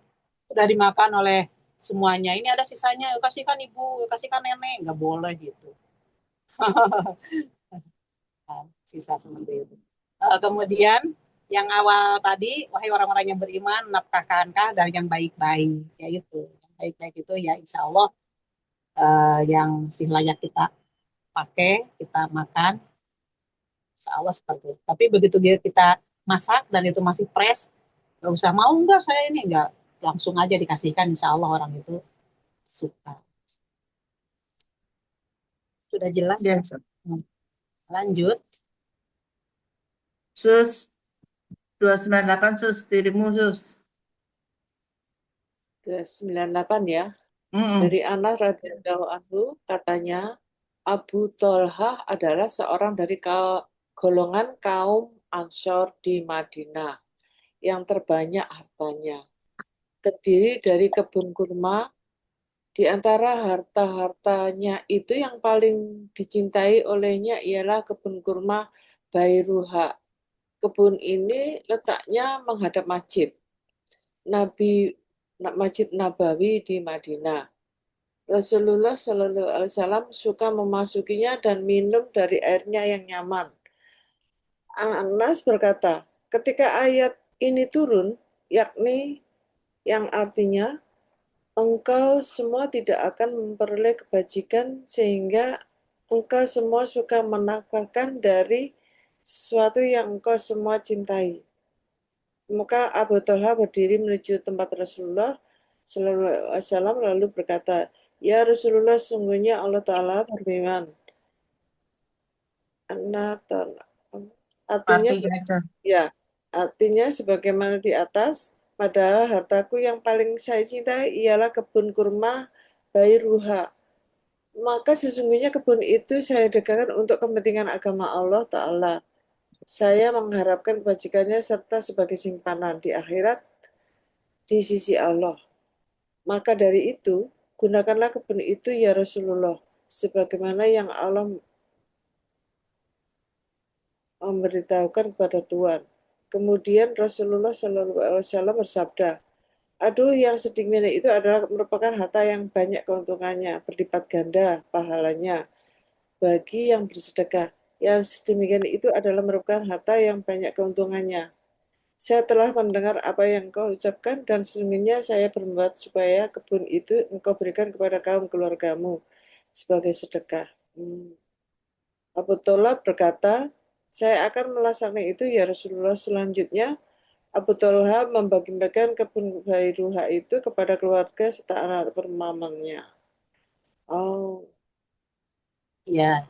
udah dimakan oleh semuanya, ini ada sisanya, kasihkan ibu, kasihkan nenek, nggak boleh gitu. Sisa seperti itu. Kemudian yang awal tadi, wahai orang-orang yang beriman, nafkahkankah dari yang baik-baik, yaitu yang baik-baik itu ya insya Allah yang sih layak kita pakai, kita makan, insya Allah seperti itu. Tapi begitu dia kita masak dan itu masih fresh, Gak usah mau enggak saya ini enggak, langsung aja dikasihkan, insya Allah orang itu suka. Sudah jelas Ya, ya. Lanjut. sus 298 sus dirimu sus. 298 ya. Mm-mm. Dari Anas radhiyallahu anhu katanya Abu Tolhah adalah seorang dari golongan kaum Ansor di Madinah yang terbanyak hartanya. Terdiri dari kebun kurma. Di antara harta-hartanya itu yang paling dicintai olehnya ialah kebun kurma Bairuha. Kebun ini letaknya menghadap Nabi Masjid Nabawi di Madinah. Rasulullah Shallallahu Alaihi Wasallam suka memasukinya dan minum dari airnya yang nyaman. Anas berkata, ketika ayat ini turun, yakni yang artinya engkau semua tidak akan memperoleh kebajikan sehingga engkau semua suka menafkahkan dari sesuatu yang engkau semua cintai. Maka Abu Talha berdiri menuju tempat Rasulullah Sallallahu Alaihi Wasallam lalu berkata, Ya Rasulullah, sungguhnya Allah Ta'ala berfirman, artinya Artinya itu. ya, artinya sebagaimana di atas, padahal hartaku yang paling saya cintai ialah kebun kurma Bairuha. Maka sesungguhnya kebun itu saya dekakan untuk kepentingan agama Allah Ta'ala. Saya mengharapkan kebajikannya serta sebagai simpanan di akhirat di sisi Allah. Maka dari itu, gunakanlah kebun itu ya Rasulullah, sebagaimana yang Allah memberitahukan kepada Tuhan. Kemudian Rasulullah Shallallahu Alaihi Wasallam bersabda, aduh, yang sedemikian itu adalah merupakan harta yang banyak keuntungannya, berlipat ganda pahalanya bagi yang bersedekah. Yang sedemikian itu adalah merupakan harta yang banyak keuntungannya. Saya telah mendengar apa yang kau ucapkan dan sesungguhnya saya berbuat supaya kebun itu engkau berikan kepada kaum keluargamu sebagai sedekah. Abu Thalab berkata, saya akan melaksanakan itu ya Rasulullah. Selanjutnya, Abu Talha membagi-bagikan kebun Bairuha itu kepada keluarga serta anak permamannya. Oh, Ya,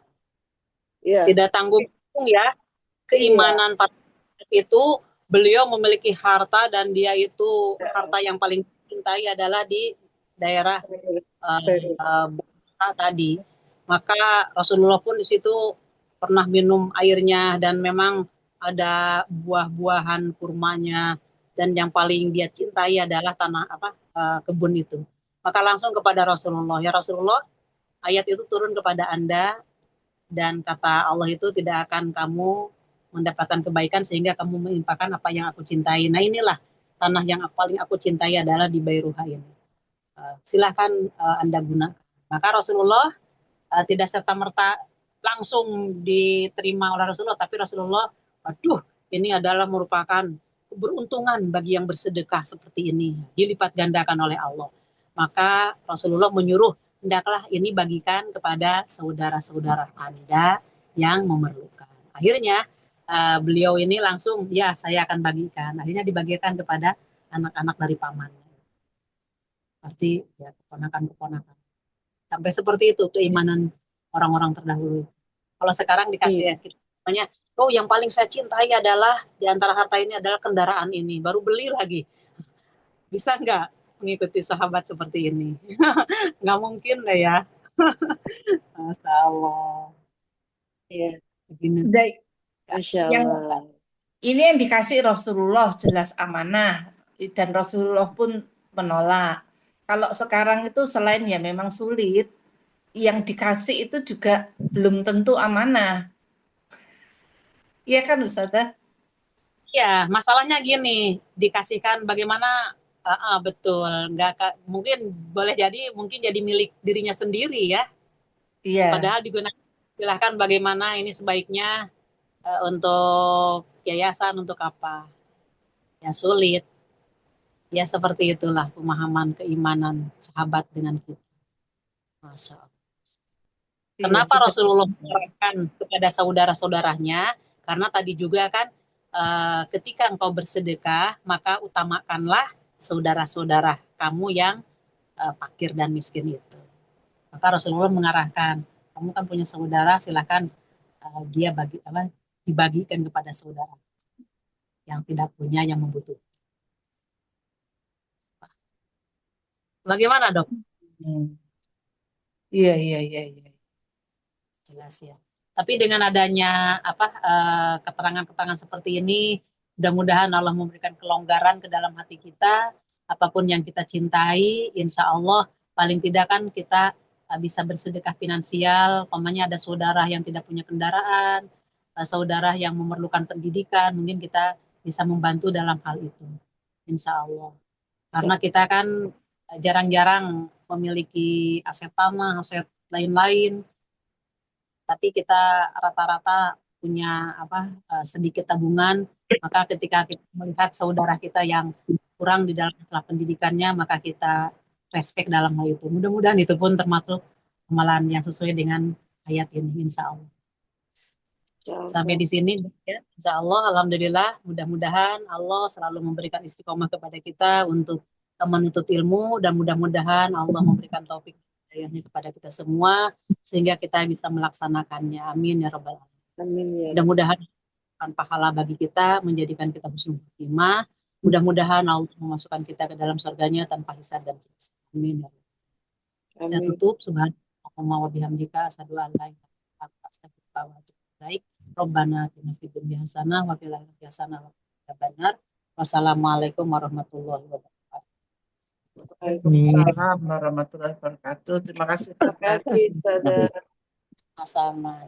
iya, tidak tanggung ya iya, keimanan para sahabat itu, beliau memiliki harta dan dia itu harta yang paling dicintai adalah di daerah tadi. Maka Rasulullah pun di situ pernah minum airnya dan memang ada buah-buahan kurmanya dan yang paling dia cintai adalah tanah kebun itu. Maka langsung kepada Rasulullah, ya Rasulullah, ayat itu turun kepada Anda dan kata Allah itu tidak akan kamu mendapatkan kebaikan sehingga kamu mengimpakan apa yang aku cintai. Nah inilah tanah yang paling aku cintai adalah di Bairuha ini. Silahkan Anda gunakan. Maka Rasulullah tidak serta merta langsung diterima oleh Rasulullah, tapi Rasulullah, aduh, ini adalah merupakan keberuntungan bagi yang bersedekah seperti ini, dilipat gandakan oleh Allah. Maka Rasulullah menyuruh, hendaklah ini bagikan kepada saudara-saudara Anda yang memerlukan. Akhirnya beliau ini langsung, ya saya akan bagikan. Akhirnya dibagikan kepada anak-anak dari pamannya. Berarti ya keponakan-keponakan. Sampai seperti itu keimanan orang-orang terdahulu. Kalau sekarang dikasih iya. ya, namanya, oh yang paling saya cintai adalah di antara harta ini adalah kendaraan ini, baru beli lagi. Bisa nggak mengikuti sahabat seperti ini? Nggak mungkin lah ya. Masya Allah. Iya, Begini. Baik. Masya Yang Allah. ini yang dikasih Rasulullah jelas amanah dan Rasulullah pun menolak. Kalau sekarang itu selain ya memang sulit, yang dikasih itu juga belum tentu amanah. Iya kan Ustazah? Ya, masalahnya gini, dikasihkan bagaimana, betul, nggak mungkin boleh jadi mungkin jadi milik dirinya sendiri ya. Iya. Padahal digunakan, silahkan bagaimana ini sebaiknya untuk yayasan, untuk apa. Ya sulit. Ya seperti itulah pemahaman keimanan sahabat dengan kita. Masya Allah. Iya Kenapa sudah. Rasulullah menyarankan kepada saudara-saudaranya? Karena tadi juga kan ketika engkau bersedekah, maka utamakanlah saudara-saudara kamu yang fakir dan miskin itu. Maka Rasulullah mengarahkan, kamu kan punya saudara, silakan dia dibagikan kepada saudara yang tidak punya, yang membutuhkan. Bagaimana, Dok? Iya. Jelas ya. Tapi dengan adanya keterangan-keterangan seperti ini, mudah-mudahan Allah memberikan kelonggaran ke dalam hati kita, apapun yang kita cintai, insya Allah paling tidak kan kita bisa bersedekah finansial. Umpamanya ada saudara yang tidak punya kendaraan, saudara yang memerlukan pendidikan, mungkin kita bisa membantu dalam hal itu, insya Allah. Karena kita kan jarang-jarang memiliki aset tanah, aset lain-lain, tapi kita rata-rata punya sedikit tabungan, maka ketika kita melihat saudara kita yang kurang di dalam masalah pendidikannya, maka kita respect dalam hal itu. Mudah-mudahan itu pun termasuk amalan yang sesuai dengan ayat ini, insya Allah. Sampai di sini, ya, insya Allah, alhamdulillah, mudah-mudahan Allah selalu memberikan istiqomah kepada kita untuk menuntut ilmu, dan mudah-mudahan Allah memberikan taufik hidayahnya kepada kita semua, sehingga kita bisa melaksanakannya. Amin ya rabbal alamin. Amin ya. Mudah-mudahan pahala bagi kita, menjadikan kita husnul khotimah. Mudah-mudahan Allah memasukkan kita ke dalam surganya tanpa hisab dan siksa. Amin ya rabbal alamin. Saya tutup. Subhanallah wa bihamdika, asyhadu an la ilaha illa anta, astaghfiruka wa atubu ilaik. Rabbana atina fid dunya hasanah wa fil akhirati hasanah wa qina adzabannar. Wassalamualaikum warahmatullahi wabarakatuh. Waalaikumsalam warahmatullahi wabarakatuh. Terima kasih. Terima kasih, Ustazah. Sama-sama.